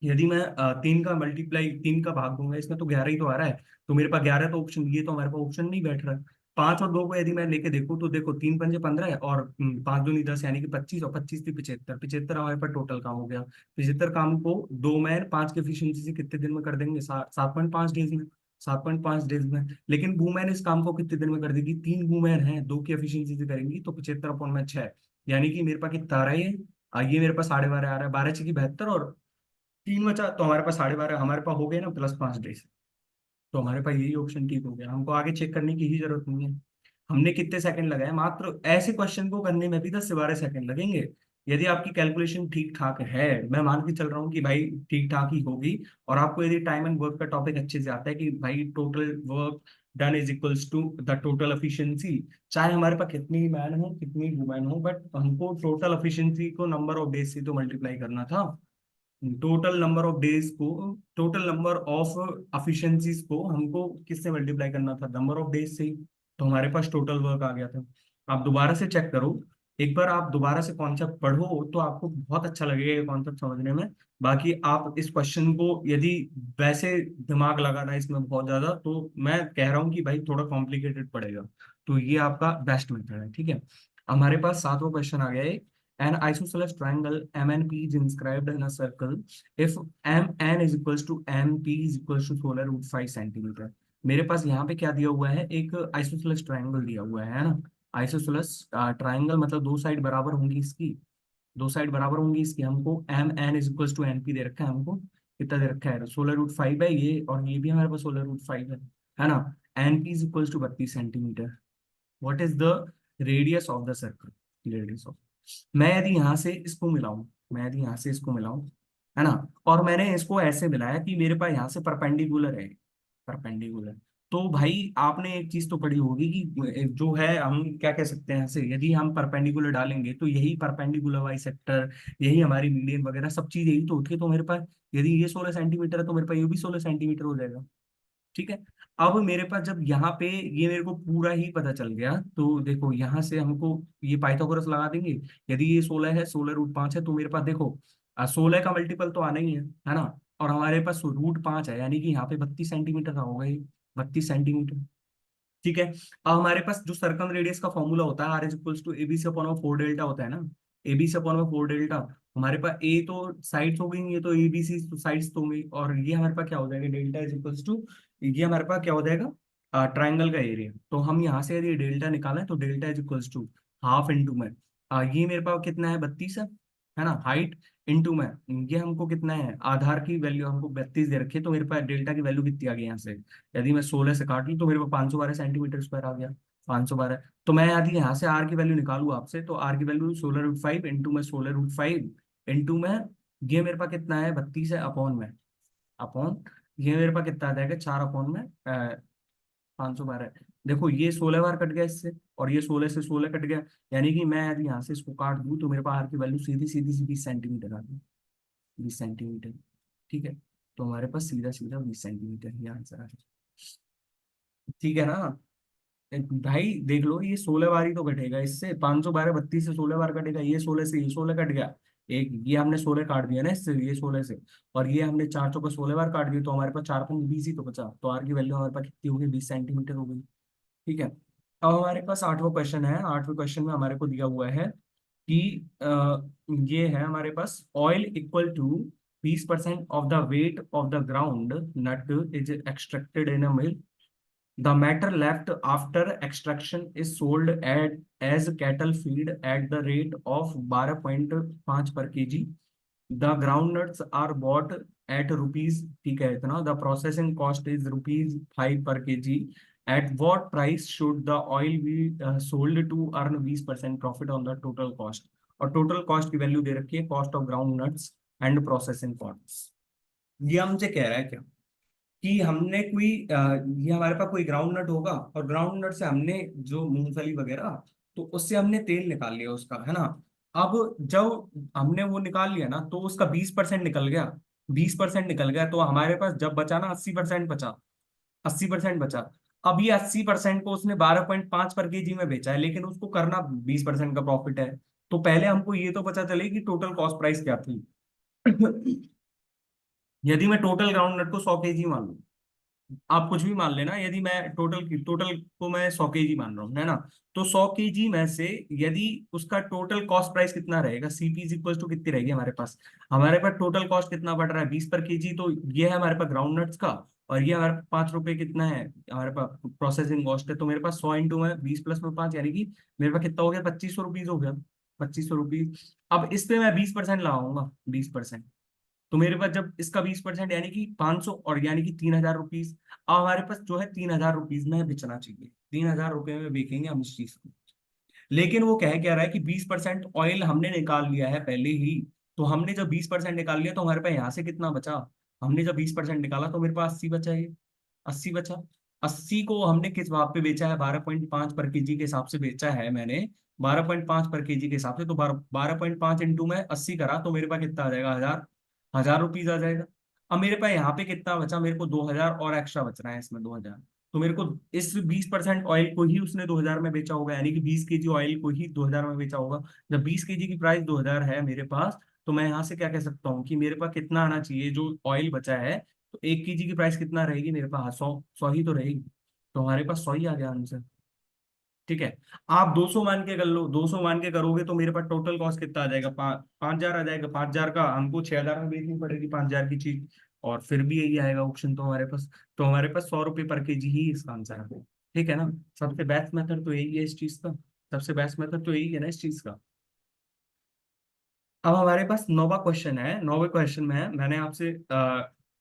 यदि मैं 3 का मल्टीप्लाई, 3 का भाग दूंगा इसमें तो 11 ही तो आ रहा है। तो मेरे पास 11 तो ऑप्शन, ये तो हमारे पास ऑप्शन नहीं बैठ रहा है। 5 और 2 को यदि मैं लेके देखूँ तो देखो 3 पंजे 15 है, और 5 दूनी 10 यानी कि 25, और 25 थी 75, 75 हमारे पास टोटल काम हो गया। 75 काम को 2 मैन 5 की एफिशिएंसी से कितने दिन में कर देंगे, 7.5 डेज में, 7.5 डेज में। लेकिन वुमेन इस काम को कितने दिन में कर देगी, 3 वुमेन है 2 की एफिशिएंसी से करेंगी, तो 75/6, यानी कि मेरे पास कितना आ रहा है ये, ये मेरे पास 12.5 आ रहा है, 12×6 = 72, और 3 बचा तो हमारे पास 12.5 हमारे पास हो गए ना, प्लस 5 डेज। तो हमारे पास यही ऑप्शन ठीक हो गया, हमको आगे चेक करने की ही जरूरत नहीं है। हमने कितने सेकंड लगाए, मात्र ऐसे क्वेश्चन को करने में भी 10 से 12 सेकंड लगेंगे। यदि आपकी कैलकुलेशन ठीक ठाक है, मैं मान के चल रहा हूँ कि भाई ठीक ठाक ही होगी, और आपको यदि टाइम एंड वर्क का टॉपिक अच्छे से आता है कि भाई total work done is equals to the total efficiency, चाहे हमारे पास कितनी मैन हो कितनी वुमेन हो, बट हमको टोटल एफिशिएंसी को नंबर ऑफ डेज से तो मल्टीप्लाई करना था। टोटल नंबर ऑफ डेज को, टोटल नंबर ऑफ एफिशिएंसीज को हमको किससे मल्टीप्लाई करना था, नंबर ऑफ डेज से ही। तो हमारे पास टोटल वर्क आ गया था। आप दोबारा से चेक करो, एक बार आप दोबारा से कॉन्सेप्ट पढ़ो तो आपको बहुत अच्छा लगेगा ये कॉन्सेप्ट समझने में। बाकी आप इस क्वेश्चन को यदि वैसे दिमाग लगाना इसमें बहुत ज्यादा, तो मैं कह रहा हूँ कि भाई थोड़ा कॉम्प्लिकेटेड पड़ेगा। तो ये आपका बेस्ट मेथड है, ठीक है। हमारे पास सातवां क्वेश्चन आ गया है। An isosceles triangle MNP is inscribed in a circle if MN is equals to MP is equals to solar root 5 centimetre. मेरे पास यहाँ पे क्या दिया हुआ है, एक आइसोसेलेस ट्रायंगल दिया हुआ है ना। आइसोसेलेस ट्रायंगल मतलब दो साइड बराबर होंगी इसकी, दो साइड बराबर होंगी इसकी, हमको MN is equals to MP दे रखा है, हमको कितना दे रखा है, सोलर रूट 5 है ये, और ये भी हमारे पास सोलर रूट 5 है ना। NP is equals to 32 centimetre, what is the radius of the circle, radius of, मैं यदि यहाँ से इसको मिलाऊं, मैं यदि यहाँ से इसको मिलाऊं, है ना, और मैंने इसको ऐसे मिलाया कि मेरे पास यहाँ से परपेंडिकुलर है, परपेंडिकुलर, तो भाई आपने एक चीज तो पढ़ी होगी कि जो है हम क्या कह सकते हैं ऐसे, यदि हम परपेंडिकुलर डालेंगे तो यही परपेंडिकुलर वाई सेक्टर, यही हमारी मीडियन वगैरह सब चीज यही तो होती है, तो मेरे पास यदि ये 16 सेंटीमीटर है तो मेरे पास ये भी 16 सेंटीमीटर हो जाएगा। ठीक है। अब मेरे पास जब यहाँ पे ये मेरे को पूरा ही पता चल गया, तो देखो यहाँ से हमको ये पाइथागोरस लगा देंगे। यदि ये 16 है, 16 √5 है, तो मेरे पास देखो 16 का मल्टीपल तो आना ही है ना, और हमारे पास √5 है, यानी कि यहाँ पे 32 सेंटीमीटर का होगा ये, 32 सेंटीमीटर। ठीक है। अब हमारे पास जो सर्कम रेडियस का फॉर्मूला होता है, R is equals to ABC upon 4 delta होता है ना, एबीसी अपॉन 4 डेल्टा, हमारे पास ए तो साइड्स हो गई, ये तो एबीसी तो साइड्स तो होंगी, और ये हमारे पास क्या हो जाएगा, डेल्टा इज इक्वल्स टू, ये हमारे पास क्या हो जाएगा, ट्राइंगल का एरिया। तो हम यहाँ से यदि डेल्टा निकालें तो delta is equals to half into में, ये मेरे पास कितना है, 32 है ना, हाइट इंटू में, ये हमको कितना है, आधार की वैल्यू हमको 32 दे रखी है, तो मेरे पास डेल्टा की वैल्यू कितनी आ गई यहाँ से, यदि मैं 16 से काट लूँ तो मेरे पास 512 सेंटीमीटर स्क्वायर आ गया, 512। तो मैं यदि यहाँ से आर की वैल्यू निकालू आपसे, तो आर की वैल्यू 16 √5 इंटू में 16 √5 इंटू में, ये मेरे पास कितना है, 32 है, अपॉन में, अपॉन, ये मेरे पास कितना आ जाएगा, 4 अपॉन में 512। देखो ये 16 बार कट गया इससे, और ये 16 से 16 कट गया, यानी कि मैं यदि यहाँ से इसको काट दूं तो मेरे पास आर की वैल्यू सीधी सीधी सी 20 सेंटीमीटर आ गई, 20 सेंटीमीटर। ठीक है। तो हमारे पास सीधा सीधा 20 सेंटीमीटर ही आंसर आ गया। ठीक है ना। भाई देख लो, ये 16 बार ही तो कटेगा इससे, 512 32 से 16 बार कटेगा, ये 16 से ये 16 कट गया, एक ये हमने 16 काट दिया ना इससे, ये 16 से, और ये हमने 4 चौका 16 बार काट दिया, तो हमारे पास 4 पंग 20 ही तो बचा, तो आर की वैल्यू हमारे पास कितनी होगी, 20 सेंटीमीटर हो गई। ठीक है। अब हमारे पास 8वां क्वेश्चन है, 8वें क्वेश्चन में हमारे को दिया हुआ है कि ये है हमारे पास, oil equal to 20% of the weight of the groundnut is extracted in a mill, the matter left after extraction is sold at as cattle feed at the rate of 12.5 per kg. The groundnuts are bought at rupees, ठीक है इतना, the processing cost is rupees 5 per kg. At what price should the oil be sold to earn 20% profit on the total cost? और टोटल कॉस्ट की वैल्यू दे रखी है, cost of ground nuts and processing cost. ये हमसे कह रहा है क्या, कि हमने कोई ये हमारे पास कोई ग्राउंड नट होगा, और ग्राउंड नट से हमने जो मूंगफली वगैरह, तो उससे हमने तेल निकाल लिया उसका, है ना। अब जब हमने वो निकाल लिया ना, तो उसका 20% निकल गया, 20% निकल गया, तो हमारे पास जब बचा ना 80% बचा, 80% बचा। अब ये 80% को उसने 12.5 पर केजी में बेचा है, लेकिन उसको करना 20% का प्रॉफिट है। तो पहले हमको ये तो पता चले कि टोटल कॉस्ट प्राइस क्या थी। यदि मैं टोटल ग्राउंड नट को 100 केजी मान लूं, आप कुछ भी मान लेना, यदि मैं टोटल को मैं 100 केजी मान रहा हूँ, है ना, तो 100 केजी में से यदि उसका टोटल कॉस्ट प्राइस कितना रहेगा, सीपी इज इक्वल टू कितनी रहेगी हमारे पास टोटल कॉस्ट कितना बढ़ रहा है, 20 पर केजी, तो ये है हमारे पास ग्राउंड नट्स का, और ये हमारे पास 5 रुपए कितना है, हमारे पास प्रोसेसिंग कॉस्ट है, तो मेरे पास 100 इंटू में 20 प्लस में 5, यानी कि मेरे पास कितना हो गया, 2500 रुपीज हो गया, 2500 रुपीज। अब इस पे मैं 20% लगाऊंगा, 20%, तो मेरे पास जब इसका 20% यानी कि 500, और यानी कि 3000 रुपीज। अब हमारे पास जो है 3000 रुपीज में बेचना चाहिए, 3000 रुपये में बेचेंगे हम इस चीज को। लेकिन वो कह रहा है कि 20% ऑयल हमने निकाल लिया है पहले ही, तो हमने जब 20% निकाल लिया तो हमारे पास यहाँ से कितना बचा, हमने जब 20% निकाला तो मेरे पास 80 बचा, ये 80 बचा। 80 को हमने किस भाव पे बेचा है, 12.5 पर केजी के हिसाब से बेचा है मैंने, 12.5 पर केजी के हिसाब से, तो 12.5 इंटू में 80 करा, तो मेरे पास कितना आ जाएगा, 1000 रुपीज आ जाएगा। अब मेरे पास यहाँ पे कितना बचा, मेरे को 2000 और एक्स्ट्रा बच रहा है इसमें, 2000, तो मेरे को इस 20% ऑयल को ही उसने 2000 में बेचा होगा, यानी कि 20 केजी ऑयल को ही 2000 में बेचा होगा। जब 20 केजी की प्राइस 2000 है मेरे पास, तो मैं यहाँ से क्या कह सकता हूँ कि मेरे पास कितना आना चाहिए, जो ऑयल बचा है, तो 1 केजी की प्राइस कितना रहेगी मेरे पास, 100, 100 ही तो रहेगी, तो हमारे पास 100 ही आ गया आंसर। ठीक है। आप 200 मान के कर लो, 200 मान के करोगे तो मेरे पास टोटल कॉस्ट कितना आ जाएगा, 5,000 आ जाएगा, 5,000 का हमको 6,000 में बेचनी पड़ेगी 5,000 की चीज, और फिर भी यही आएगा ऑप्शन तो हमारे पास, तो हमारे पास 100 रुपये पर केजी ही इसका आंसर है। ठीक है ना। सबसे बेस्ट मेथड तो यही है इस चीज का, सबसे बेस्ट मेथड तो यही है ना इस चीज का। अब हमारे पास 9वां क्वेश्चन है, 9वें क्वेश्चन में है, मैंने आपसे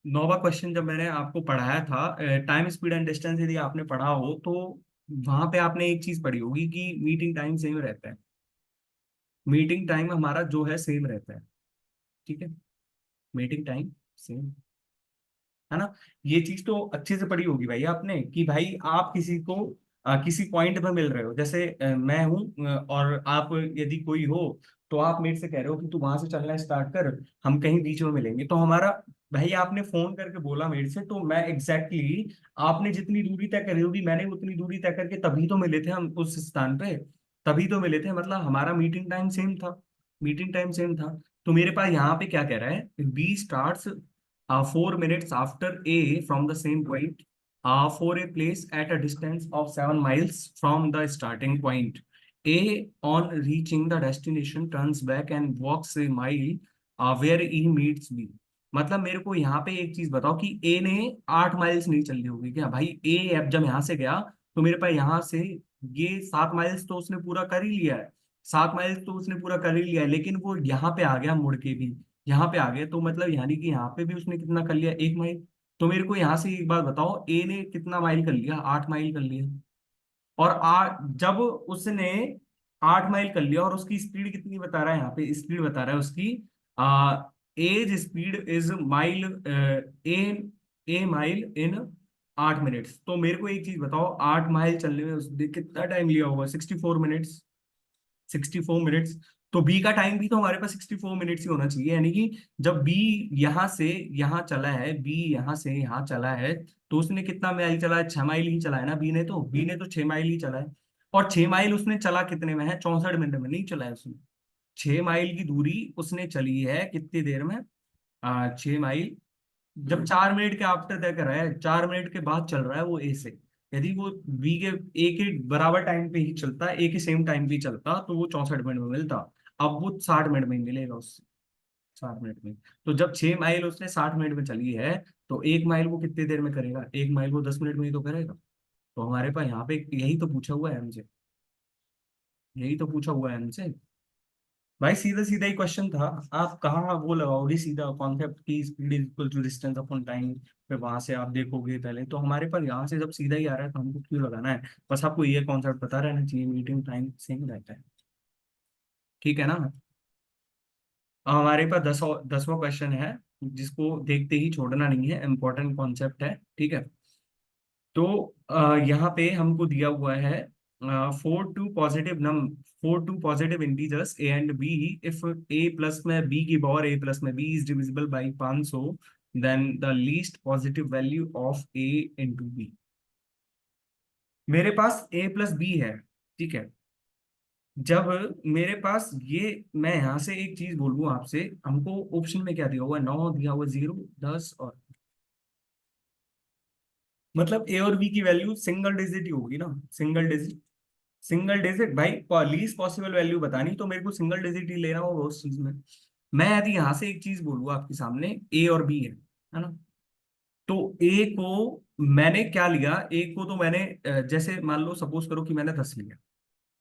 9वां क्वेश्चन जब मैंने आपको पढ़ाया था, टाइम स्पीड एंड डिस्टेंस यदि आपने पढ़ा हो तो वहां पे आपने एक चीज पढ़ी होगी कि मीटिंग टाइम सेम रहता है। मीटिंग टाइम हमारा जो है सेम रहता है। ठीक है, मीटिंग टाइम सेम, है ना। ये चीज तो अच्छे से पढ़ी होगी भाई आपने, कि भाई आप किसी को किसी पॉइंट पर मिल रहे हो, जैसे मैं हूं और आप यदि कोई हो, तो आप मेरे से कह रहे हो कि तू वहां से चलना स्टार्ट कर, हम कहीं बीच में मिलेंगे, तो हमारा, भाई आपने फोन करके बोला मेरे से, तो मैं एग्जैक्टली exactly, आपने जितनी दूरी तय करी होगी मैंने उतनी दूरी तय करके तभी तो मिले थे हम उस स्थान पे, तभी तो मिले थे, मतलब हमारा मीटिंग टाइम सेम था। मीटिंग टाइम सेम था। तो मेरे पास यहाँ पे क्या कह रहा है, B start 4 minutes after A from the same point, for a place at a distance of 7 miles from the starting point. A, on reaching the destination, turns back and walks a mile where E meets B. मतलब मेरे को यहाँ पे एक चीज बताओ कि ए ने 8 माइल्स नहीं चल ली होगी क्या भाई। ए अब जब यहाँ से गया, तो मेरे पास यहाँ से ये 7 माइल्स तो उसने पूरा कर ही लिया है। 7 माइल्स तो उसने पूरा कर ही लिया है, लेकिन वो यहाँ पे आ गया मुड़ के भी, यहाँ पे आ गए, तो मतलब यानी कि यहाँ पे भी उसने कितना कर लिया, 1 माइल। तो मेरे को यहाँ से एक बात बताओ, ए ने कितना माइल कर लिया, 8 माइल कर लिया। और जब उसने 8 माइल कर लिया, और उसकी स्पीड कितनी बता रहा है, यहाँ पे स्पीड बता रहा है उसकी, uh, as speed is mile, a a mile in 8 minutes. तो मेरे को एक चीज बताओ, 8 माइल चलने में उसने कितना टाइम लिया होगा, 64 मिनट्स। 64 मिनट्स। तो बी का टाइम भी तो हमारे पास 64 मिनट्स ही होना चाहिए, यानी कि जब बी यहाँ से यहाँ चला है, बी यहाँ से यहाँ चला है, तो उसने कितना माइल चला है, 6 माइल ही चला है ना। बी ने तो 6 माइल ही चला है। और 6 माइल उसने चला कितने में है, 64 मिनट में नहीं चला है उसने। 6 माइल की दूरी उसने चली है कितनी देर में, 6 माइल, जब 4 मिनट के आफ्टर तय कर रहा है, 4 मिनट के बाद चल रहा है वो ए से। यदि वो बी के, ए के बराबर टाइम पे ही चलता, ए के सेम टाइम पे ही चलता, तो वो 64 मिनट में मिलता। अब वो 60 मिनट में ही मिलेगा उससे, 60 मिनट में। तो जब 6 माइल उसने 60 मिनट में चली है, तो 1 माइल वो कितनी देर में करेगा, 1 माइल वो 10 मिनट में ही तो करेगा। तो हमारे पास यहाँ पे यही तो पूछा हुआ है हमसे, यही तो पूछा हुआ है हमसे। भाई सीधा सीधा ही क्वेश्चन था। आप कहाँ वो लगाओगे सीधा कॉन्सेप्ट की speed is equal to distance upon time, फिर वहां से आप देखोगे पहले, तो हमारे पास यहाँ से जब सीधा ही आ रहा है तो हमको क्यों लगाना है। बस आपको ये कॉन्सेप्ट पता रहना चाहिए, मीटिंग टाइम सेम रहता है। ठीक है ना। अब हमारे पास 10वां क्वेश्चन है, जिसको देखते ही छोड़ना नहीं है, इंपॉर्टेंट कॉन्सेप्ट है। ठीक है। तो यहाँ पे हमको दिया हुआ है, four two positive num 4 two positive integers A and B, if A plus में बी की पावर ए प्लस में B is divisible by 500, then the least positive value of A into B. मेरे पास ए प्लस बी है, ठीक है। जब मेरे पास ये, मैं यहाँ से एक चीज बोलूँ आपसे, हमको ऑप्शन में क्या दिया हुआ है, 9 दिया हुआ, 0, 10 और, मतलब ए और बी की वैल्यू सिंगल डिजिट ही होगी ना, सिंगल डिजिट। सिंगल डिजिट भाई, लीस्ट पॉसिबल वैल्यू बतानी, तो मेरे को सिंगल डिजिट ही लेना होगा उस चीज में। मैं यदि यहाँ से एक चीज बोलूँ आपके सामने, ए और बी है ना। तो ए को मैंने क्या लिया, ए को तो मैंने जैसे मान लो सपोज करो कि मैंने 10 लिया,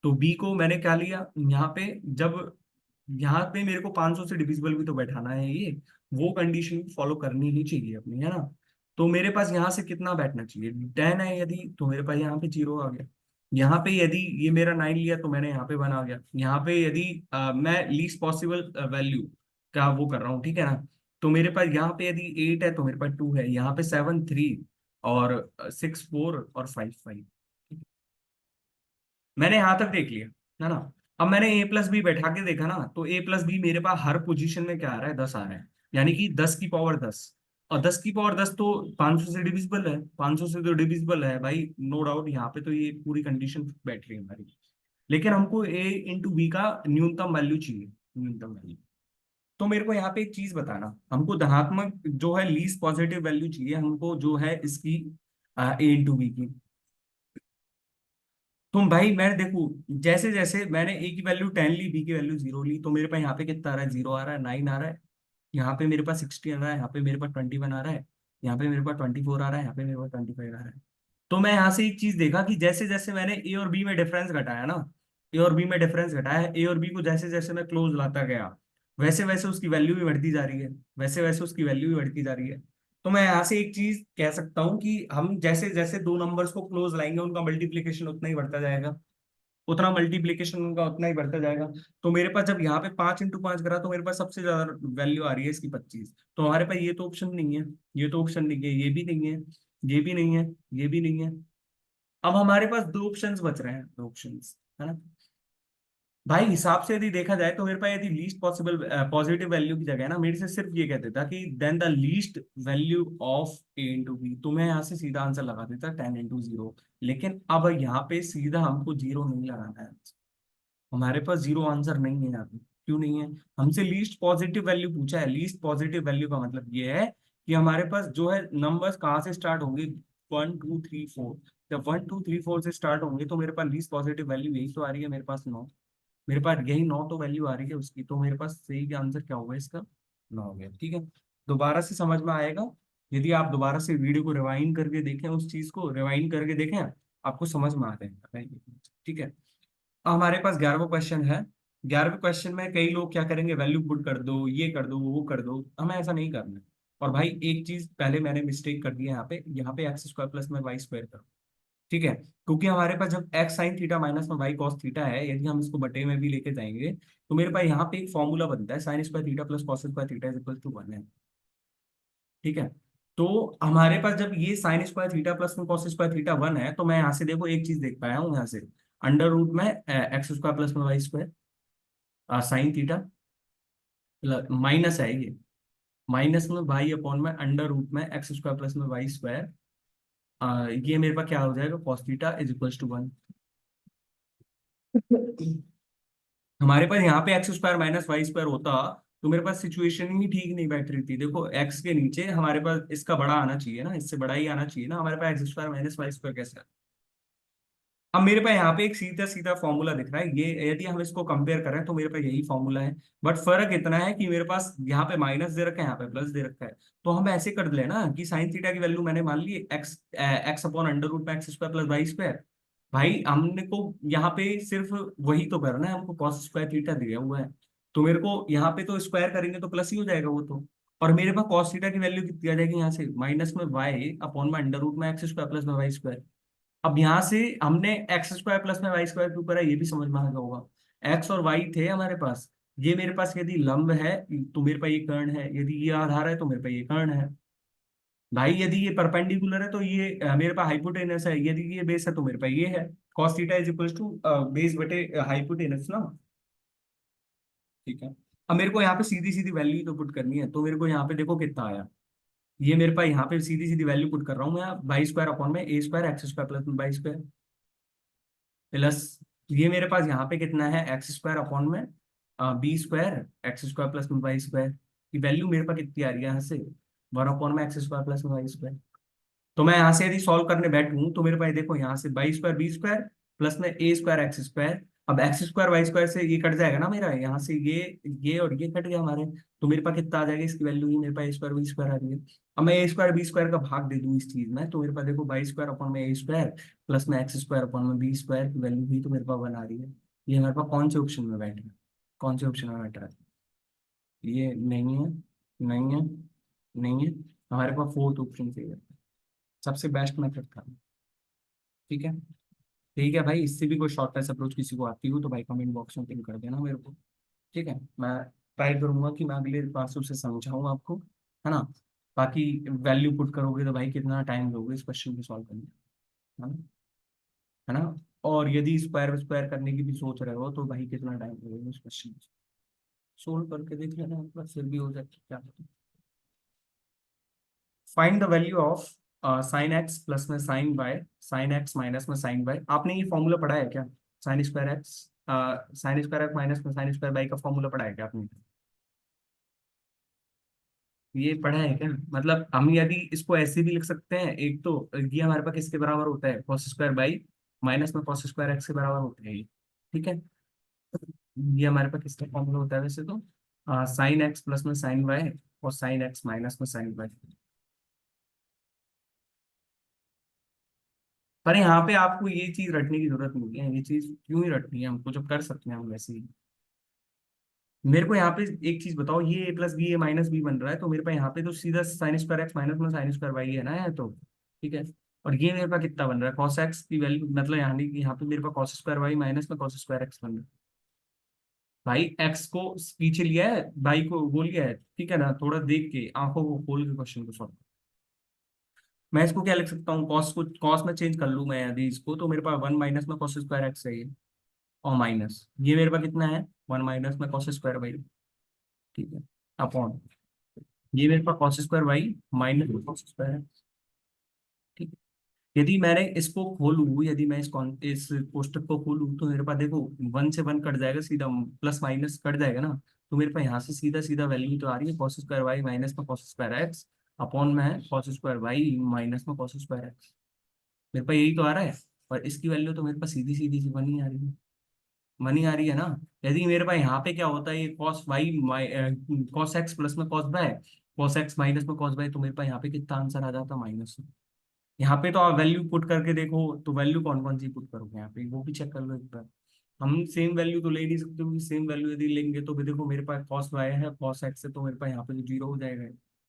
तो बी को मैंने क्या लिया यहाँ पे, जब यहाँ पे मेरे को 500 से डिविजिबल भी तो बैठाना है ये, वो कंडीशन फॉलो करनी ही चाहिए अपनी, है ना। तो मेरे पास यहाँ से कितना बैठना चाहिए, 10 है यदि, तो मेरे पास यहाँ पे 0 आ गया। यहाँ पे यदि ये मेरा 9 लिया, तो मैंने यहाँ पे 1 आ गया। यहाँ पे यदि मैं लीस्ट पॉसिबल वैल्यू का वो कर रहा हूँ, ठीक है ना। तो मेरे पास यहाँ पे यदि 8 है, तो मेरे पास 2 है, यहाँ पे 7, 3 और 6, 4 और 5, 5। मैंने यहां तक देख लिया, है ना। अब मैंने ए प्लस बी बैठा के देखा ना, तो ए प्लस बी मेरे पास हर पोजीशन में क्या आ रहा है, 10 आ रहा है, यानी कि 10 की पावर 10। और 10 की पावर 10 तो 500 से डिविजिबल है, 500 से तो डिविजिबल है भाई, नो डाउट, यहाँ पे तो ये पूरी कंडीशन बैठ रही है हमारी। लेकिन हमको ए इंटू बी का न्यूनतम वैल्यू चाहिए, न्यूनतम वैल्यू। तो मेरे को यहाँ पे एक चीज बताना, हमको धनात्मक जो है लीस्ट पॉजिटिव वैल्यू चाहिए हमको, जो है इसकी ए इंटू बी की। तुम भाई, मैं देखू, जैसे जैसे मैंने ए की वैल्यू 10 ली, बी की वैल्यू 0 ली, तो मेरे पास यहाँ पे कितना आ रहा है, 0 आ रहा है, 9 आ रहा है। यहाँ पे मेरे पास 60 आ रहा है, यहाँ पे मेरे पास 21 आ रहा है, यहाँ पे मेरे पास 24 आ रहा है, यहाँ पे मेरे पास 25 आ रहा है। तो मैं यहाँ से एक चीज देखा कि जैसे जैसे मैंने ए और बी में डिफरेंस घटाया ना, ए और बी में डिफरेंस घटाया, ए और बी को जैसे जैसे मैं क्लोज लाता गया, वैसे वैसे उसकी वैल्यू भी बढ़ती जा रही है, वैसे वैसे उसकी वैल्यू भी बढ़ती जा रही है। तो मैं यहाँ से एक चीज कह सकता हूँ कि हम जैसे जैसे दो नंबर्स को क्लोज लाएंगे उनका मल्टीप्लीकेशन उतना ही बढ़ता जाएगा, उतना मल्टीप्लीकेशन उनका उतना ही बढ़ता जाएगा। तो मेरे पास जब यहाँ पे 5 × 5 करा तो मेरे पास सबसे ज्यादा वैल्यू आ रही है इसकी 25। तो हमारे पास ये तो ऑप्शन नहीं है, ये तो ऑप्शन नहीं है, ये भी नहीं है, ये भी नहीं है, ये भी नहीं है। अब हमारे पास दो ऑप्शंस बच रहे हैं, दो ऑप्शंस है ना भाई। हिसाब से यदि देखा जाए तो मेरे पास यदि लीस्ट पॉसिबल पॉजिटिव वैल्यू की जगह ना मेरे से सिर्फ ये कह देता कि then the least value of A into B, तो मैं यहाँ से सीधा आंसर लगा देता 10 × 0। लेकिन अब यहाँ पे सीधा हमको जीरो नहीं लगाना है, हमारे पास जीरो आंसर नहीं है यहाँ पे। क्यों नहीं है? हमसे लीस्ट पॉजिटिव वैल्यू पूछा है। लीस्ट पॉजिटिव वैल्यू का मतलब ये है कि हमारे पास जो है नंबर्स कहाँ से स्टार्ट होंगे, 1 2 3 4। जब 1 2 3 4 से स्टार्ट होंगे तो मेरे पास लीस्ट पॉजिटिव वैल्यू यही तो आ रही है मेरे पास 9। मेरे पास यही 9 तो वैल्यू आ रही है उसकी, तो मेरे पास सही आंसर क्या होगा इसका? 9 हो गया। ठीक है, दोबारा से समझ में आएगा यदि आप दोबारा से वीडियो को रिवाइंड करके देखें, उस चीज को रिवाइंड करके देखें, आपको समझ में आ जाएगा। ठीक है, हमारे पास 11वां क्वेश्चन है। 11वें क्वेश्चन में कई लोग क्या करेंगे, वैल्यू पुट कर दो, ये कर दो, वो कर दो, हमें ऐसा नहीं करना है। और भाई एक चीज पहले मैंने मिस्टेक कर दी है यहाँ पे एक्स स्क्वायर प्लस में वाई स्क्वायर करो। ठीक है, क्योंकि हमारे पास जब एक्स साइन थीटा माइनस में वाई कॉस थीटा है, यदि हम इसको बटे में भी लेके जाएंगे तो मेरे पास यहाँ पे एक फॉर्मूला बनता है, sine square theta plus cos square theta is equal to 1 है। ठीक है, तो हमारे पास जब ये साइन स्क्वायर थीटा प्लस में कॉस स्क्वायर थीटा 1 है, तो मैं यहाँ से देखो एक चीज देख पाया हूँ यहाँ से, अंडर रूट में एक्स स्क्वायर प्लस में Y square sine theta minus है ये, माइनस में वाई अपॉन में अंडर रूट में एक्स स्क्वायर प्लस में वाई स्क्वायर, ये मेरे पास क्या हो जाएगा, cos theta is equal to 1। हमारे पास यहाँ पे X square minus Y square होता तो मेरे पास सिचुएशन ही ठीक नहीं बैठ रही थी। देखो एक्स के नीचे हमारे पास इसका बड़ा आना चाहिए ना, इससे बड़ा ही आना चाहिए ना, हमारे पास X square minus Y square कैसे है? अब मेरे पास यहाँ पे एक सीधा सीधा फॉर्मूला दिख रहा है, ये यदि हम इसको कंपेयर करें तो मेरे पास यही फॉर्मूला है। बट फर्क इतना है कि मेरे पास यहाँ पे माइनस दे रखा है, यहाँ पे प्लस दे रखा है। तो हम ऐसे कर लेना कि साइन थीटा की वैल्यू मैंने मान ली X X upon under root में X square plus Y square. भाई हमने को यहाँ पे सिर्फ वही तो करना है, हमको कॉस स्क्वायर थीटा दिया हुआ है, तो मेरे को यहाँ पे तो स्क्वायर करेंगे तो प्लस ही हो जाएगा वो तो। और मेरे पास कॉस थीटा की वैल्यू कितनी आ जाएगी यहाँ से, माइनस में वाई अपॉन में अंडर रूट में एक्स स्क्वायर प्लस में वाई स्क्वायर। अब यहाँ से हमने एक्स स्क्वायर प्लस में वाई स्क्वायर क्यों करा, ये भी समझ में आ गया होगा। एक्स और वाई थे हमारे पास, ये मेरे पास यदि लंब है तो मेरे पास ये कर्ण है, यदि ये आधार है तो मेरे पास ये कर्ण है। भाई यदि ये परपेंडिकुलर है तो ये मेरे पास हाइपोटेनस है, यदि ये बेस है तो मेरे पास ये है। Cos theta is equal to base बटे हाइपोटेनस ना। ठीक है, अब मेरे को यहाँ पे सीधी सीधी वैल्यू तो पुट करनी है, तो मेरे को यहाँ पे देखो कितना आया, ये मेरे पास यहाँ पे सीधी सीधी वैल्यू पुट कर रहा हूँ मैं, वाई स्क्वायर अपॉन में A square X square plus में वाई स्क्वायर प्लस ये मेरे पास यहाँ पे कितना है, एक्स स्क्वायर अपॉन में B square X square plus में वाई स्क्वायर की वैल्यू मेरे पास कितनी आ रही है यहाँ से, 1 अपॉन में एक्स स्क्वायर प्लस में वाई स्क्वायर। तो मैं यहाँ से यदि सॉल्व करने बैठूं तो मेरे पास देखो यहाँ से Y square B square plus में ए स्क्वायर एक्स स्क्वायर। अब एक्स स्क्वायर वाई स्क्वायर से ये कट जाएगा ना मेरा, यहाँ से ये और ये कट गया हमारे। तो मेरे पास कितना आ जाएगा, इसकी वैल्यू ही मेरे पास ए स्क्वायर बी स्क्वायर आ रही है। अब मैं ए स्क्वायर बी स्क्वायर का भाग दे दूं इस चीज में, तो मेरे पास देखो वाई स्क्वायर अपॉन में ए स्क्वायर प्लस में एक्स स्क्वायर अपॉन में बी स्क्वायर की वैल्यू भी तो मेरे पास बना रही है। ये हमारे पास कौन से ऑप्शन में बैठ रहा है, कौन से ऑप्शन में बैठ रहा है? ये नहीं है, नहीं है, नहीं है। हमारे पास फोर्थ ऑप्शन से सबसे बेस्ट मेथड था। ठीक है, ठीक है भाई, इससे भी कोई शॉर्टकट अप्रोच किसी को आती हो तो भाई कमेंट बॉक्स में पिन कर देना मेरे को। ठीक है, मैं ट्राई करूंगा कि मैं अगले क्लास से समझाऊँ आपको, है ना। बाकी वैल्यू पुट करोगे तो भाई कितना टाइम लोगे इस क्वेश्चन को सॉल्व करने में, है ना, है ना। और यदि स्क्वायर स्क्वायर करने की भी सोच रहे हो तो भाई कितना टाइम लगेगा इस क्वेश्चन को सोल्व करके देख लेना एक बार, फिर भी हो जाए क्या पता। Find the value of sine X plus में sine Y, sine X minus में साइन वाई। आपने ये फॉर्मूला पढ़ा है क्या, sine square X, sine square X minus में साइन स्क्वायर वाई का फॉर्मूला पढ़ा है क्या आपने? ये पढ़ा है क्या? मतलब हम यदि इसको ऐसे भी लिख सकते हैं, एक तो ये हमारे पास किसके बराबर होता है, कॉस स्क्वायर बाई माइनस में कॉस स्क्वायर एक्स के बराबर होता है ये। ठीक है, ये हमारे पास किसका फॉर्मूला होता है वैसे तो, साइन एक्स प्लस में साइन वाई और साइन एक्स माइनस में साइन वाई। पर यहाँ पे आपको ये चीज रटने की जरूरत नहीं है, ये चीज क्यों ही रटनी है, हमको जब कर सकते हैं हम वैसे ही। मेरे को यहाँ पे एक चीज बताओ, ये ए प्लस बी ए माइनस बी बन रहा है, तो मेरे पास यहाँ पे तो सीधा साइन स्क्वायर एक्स माइनस में साइन स्क्वायर वाई है ना, है तो ठीक है। और ये मेरे पास कितना बन रहा है, cos एक्स की वैल्यू, मतलब यहाँ पे मेरे पास cos स्क्वायर वाई माइनस में cos स्क्वायर एक्स बन रहा है। भाई एक्स को पीछे लिया है, भाई को वो लिया है, ठीक है ना, थोड़ा देख के आंखों को खोल के क्वेश्चन को सॉल्व। मैं इसको क्या लिख सकता हूँ, कॉस को कॉस में चेंज कर लूँ मैं यदि इसको, तो मेरे पास वन माइनस में cos स्क्वायर एक्स है ये, और माइनस ये मेरे पास कितना है, वन माइनस में cos स्क्वायर वाई, ठीक है, अपॉन ये मेरे पास cos स्क्वायर वाई माइनस में cos स्क्वायर है, ठीक है। यदि मैंने इसको खोलूँ, यदि मैं इस कोष्टक को खोलूँ, तो मेरे पास देखो वन से वन कट जाएगा सीधा, प्लस माइनस कट जाएगा ना, तो मेरे पास यहाँ से सीधा सीधा वैल्यू तो आ रही है cos स्क्वायर वाई माइनस में cos स्क्वायर एक्स, अपॉन में है cos स्क्वायर वाई माइनस में cos स्क्वायर एक्स। मेरे पास यही तो आ रहा है, और इसकी वैल्यू तो मेरे पास सीधी सीधी सी बनी आ रही है, मनी आ रही है ना। यदि मेरे पास यहाँ पे क्या होता है, ये cos Y cos X plus में cos by, cos X minus में कॉस बाय, तो मेरे पास यहाँ पे कितना आंसर आ जाता, माइनस। यहाँ पे तो आप वैल्यू पुट करके देखो, तो वैल्यू कौन कौन सी पुट करोगे यहाँ पे, वो भी चेक कर लो एक बार। हम सेम वैल्यू तो ले नहीं सकते, क्योंकि सेम वैल्यू यदि लेंगे तो भी देखो मेरे पास कॉस वाई है कॉस एक्स है, तो मेरे पास यहाँ पे तो जीरो हो जाएगा,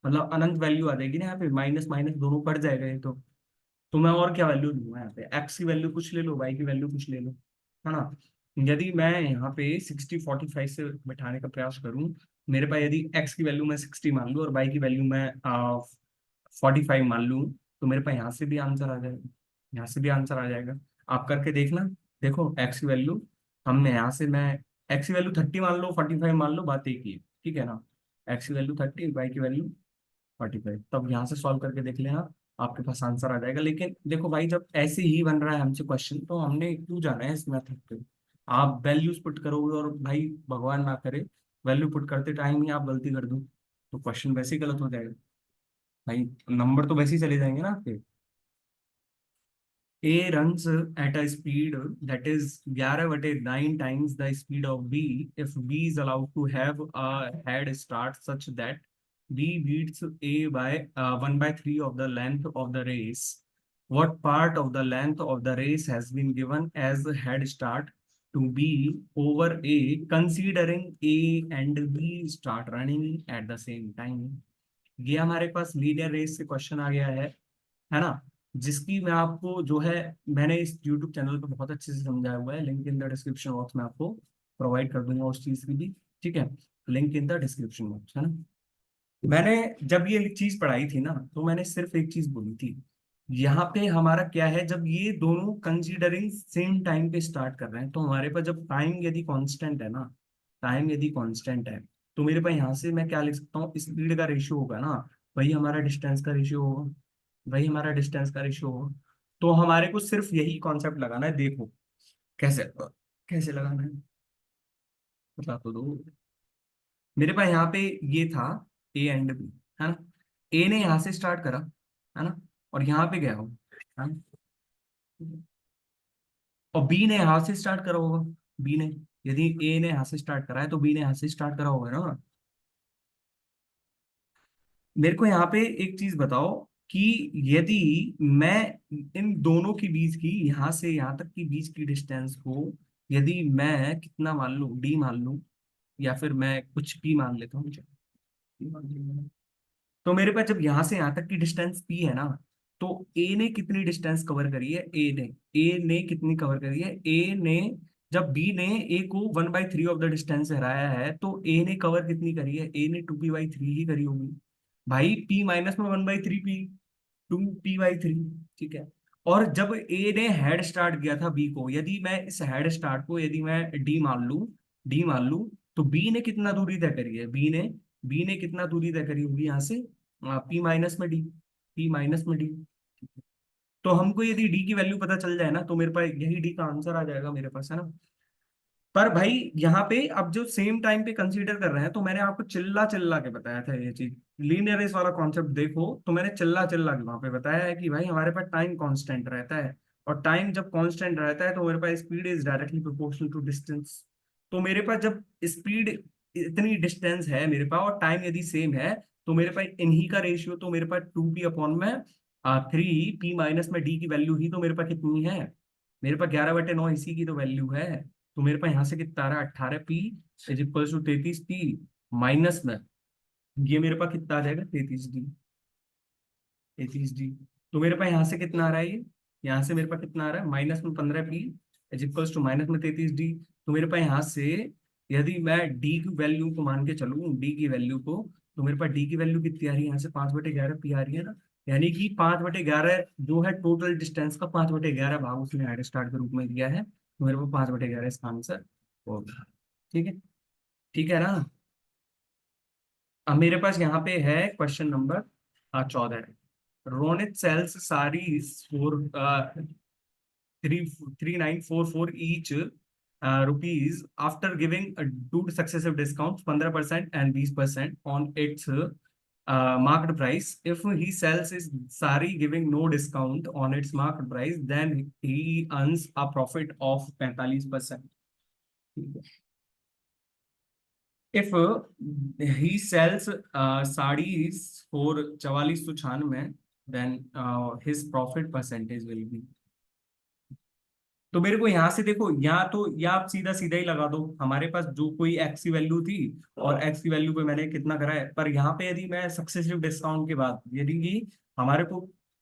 मतलब अनंत वैल्यू आ जाएगी ना यहाँ पे, माइनस माइनस दोनों कट जाएगा ये तो मैं और क्या वैल्यू लूंगा यहाँ पे, एक्स की वैल्यू कुछ ले लो, वाई की वैल्यू कुछ ले लो, है ना। यदि मैं यहाँ पे 60 45 से बैठाने का प्रयास करूँ, मेरे पास यदि एक्स की वैल्यू मैं 60 मान लूँ और वाई की वैल्यू मैं 45 मान लूँ, तो मेरे पास यहाँ से भी आंसर आ जाएगा, यहाँ से भी आंसर आ जाएगा। आप करके देखना, देखो एक्स की वैल्यू, हमने यहाँ से मैं एक्स की वैल्यू 30 मान लो 45 मान लो, बात एक ही है, ठीक है ना। एक्स की वैल्यू 30, वाई की वैल्यू 45, तब यहाँ से सॉल्व करके देख लेना, आपके पास आंसर आ जाएगा। लेकिन देखो भाई, जब ऐसे ही बन रहा है हमसे क्वेश्चन, तो हमने क्यों जाना है इस मेथड पे। आप वैल्यूज पुट करोगे और भाई भगवान ना करे वैल्यू पुट करते टाइम ही आप गलती कर दो, तो क्वेश्चन वैसे ही गलत हो जाएगा भाई, नंबर तो वैसे ही चले जाएंगे ना आपके। A runs at a speed that is 11/9 times the speed of B if B is allowed to have a head start such that B beats A by 1/3 of the length of the race. What part of the length of the race has been given as a head start to B over A, considering A and B start running at the same time? ये हमारे पास लीनियर रेस से क्वेश्चन आ गया है ना, जिसकी मैं आपको जो है, मैंने इस YouTube चैनल पे बहुत अच्छे से समझाया हुआ है, link in the description box में आपको प्रोवाइड कर दूंगा उस चीज की भी, ठीक है, link in the description box, है ना। मैंने जब ये चीज पढ़ाई थी ना, तो मैंने सिर्फ एक चीज बोली थी, यहाँ पे हमारा क्या है, जब ये दोनों कंसीडरिंग सेम टाइम पे स्टार्ट कर रहे हैं, तो हमारे पास जब टाइम यदि कांस्टेंट है ना, टाइम यदि कांस्टेंट है, तो मेरे पास यहाँ से मैं क्या लिख सकता हूँ, स्पीड का रेशियो होगा ना, वही हमारा डिस्टेंस का रेशियो होगा, वही हमारा डिस्टेंस का रेशियो होगा। तो हमारे को सिर्फ यही कॉन्सेप्ट लगाना है, देखो कैसे कैसे लगाना है, बता तो दो। मेरे पास यहाँ पे ये था ए एंड बी, है ना, ए ने यहाँ से स्टार्ट करा, है ना, और यहाँ पे गया हो, है ना, और बी ने यहाँ से स्टार्ट करा होगा, बी ने, यदि ए ने यहाँ से स्टार्ट करा है तो बी ने यहाँ से स्टार्ट करा होगा ना। मेरे को यहाँ पे एक चीज बताओ कि यदि मैं इन दोनों के बीच की, यहाँ से यहाँ तक की बीच की डिस्टेंस को, यदि मैं कितना मान लूं, डी मान लूं, या फिर मैं कुछ पी मान लेता हूँ, P मान लिया। तो मेरे पास जब यहाँ से यहाँ तक की डिस्टेंस पी है ना, तो ए ने कितनी डिस्टेंस कवर करी है, ए ने कितनी कवर करी है, ए ने, जब बी ने ए को 1/3 ऑफ द डिस्टेंस हराया है, तो ए ने कवर कितनी करी है, ए ने 2p/3 ही करी होगी भाई, p माइनस में 1/3 पी, 2p/3, ठीक है। और जब ए ने हेड स्टार्ट किया था बी को, यदि मैं इस हेड स्टार्ट को यदि मैं डी मान लूं, तो बी ने कितना दूरी तय करी है, बी ने कितना दूरी तय करी होगी यहाँ से, पी माइनस में डी। तो हमको यदि डी की वैल्यू पता चल जाए ना, तो मेरे पास यही डी का आंसर आ जाएगा मेरे पास, है ना। पर भाई यहाँ पे अब जो सेम टाइम पे कंसीडर कर रहे हैं, तो मैंने आपको चिल्ला चिल्ला के बताया था ये चीज, लीनियर रेस वाला कॉन्सेप्ट देखो, तो मैंने चिल्ला चिल्ला के वहां पे बताया है कि भाई हमारे पास टाइम कांस्टेंट रहता है, और टाइम जब कांस्टेंट रहता है, तो मेरे पास speed is directly proportional to distance. तो मेरे पास जब स्पीड इतनी डिस्टेंस है मेरे पास, और टाइम यदि सेम है, तो मेरे पास इन्हीं का रेशियो, तो मेरे पास 2p/3 p माइनस में डी की वैल्यू ही तो मेरे पास कितनी है, मेरे पास 11/9 इसी की तो वैल्यू है। तो मेरे पास यहाँ से कितना आ रहा है, 18p is equal to 33p minus में, ये मेरे पास कितना आ जाएगा, 33d। 33d। तो मेरे पास यहाँ से कितना आ रहा है, ये यहाँ से मेरे पास कितना आ रहा है, माइनस में 15p is equal to minus में 33d। तो मेरे पास यहाँ से यदि मैं d की वैल्यू को मान के चलूँ, d की वैल्यू को, तो मेरे पास d की वैल्यू कितनी आ रही है, यहाँ से 5/11p आ रही है ना। यानी कि 5/11 जो है टोटल डिस्टेंस का 5/11 भाग उसने हेड स्टार्ट के रूप में दिया है, तो मेरे को 5/11 इसका आंसर होगा। ठीक है, ठीक है ना। अब मेरे पास यहाँ पे है question number 14। Ronit sells saris for 3944 each rupees after giving two successive discounts 15% and 20% on its market price. If he sells his sari giving no discount on its market price, then he earns a profit of 45%. If he sells sarees for 4496, then his profit percentage will be। तो मेरे को यहाँ से देखो, या तो या आप सीधा सीधा ही लगा दो, हमारे पास जो कोई एक्स की वैल्यू थी और एक्स की वैल्यू पे मैंने कितना करा है, पर यहाँ पे यदि मैं सक्सेसिव डिस्काउंट के बाद यदि कि हमारे को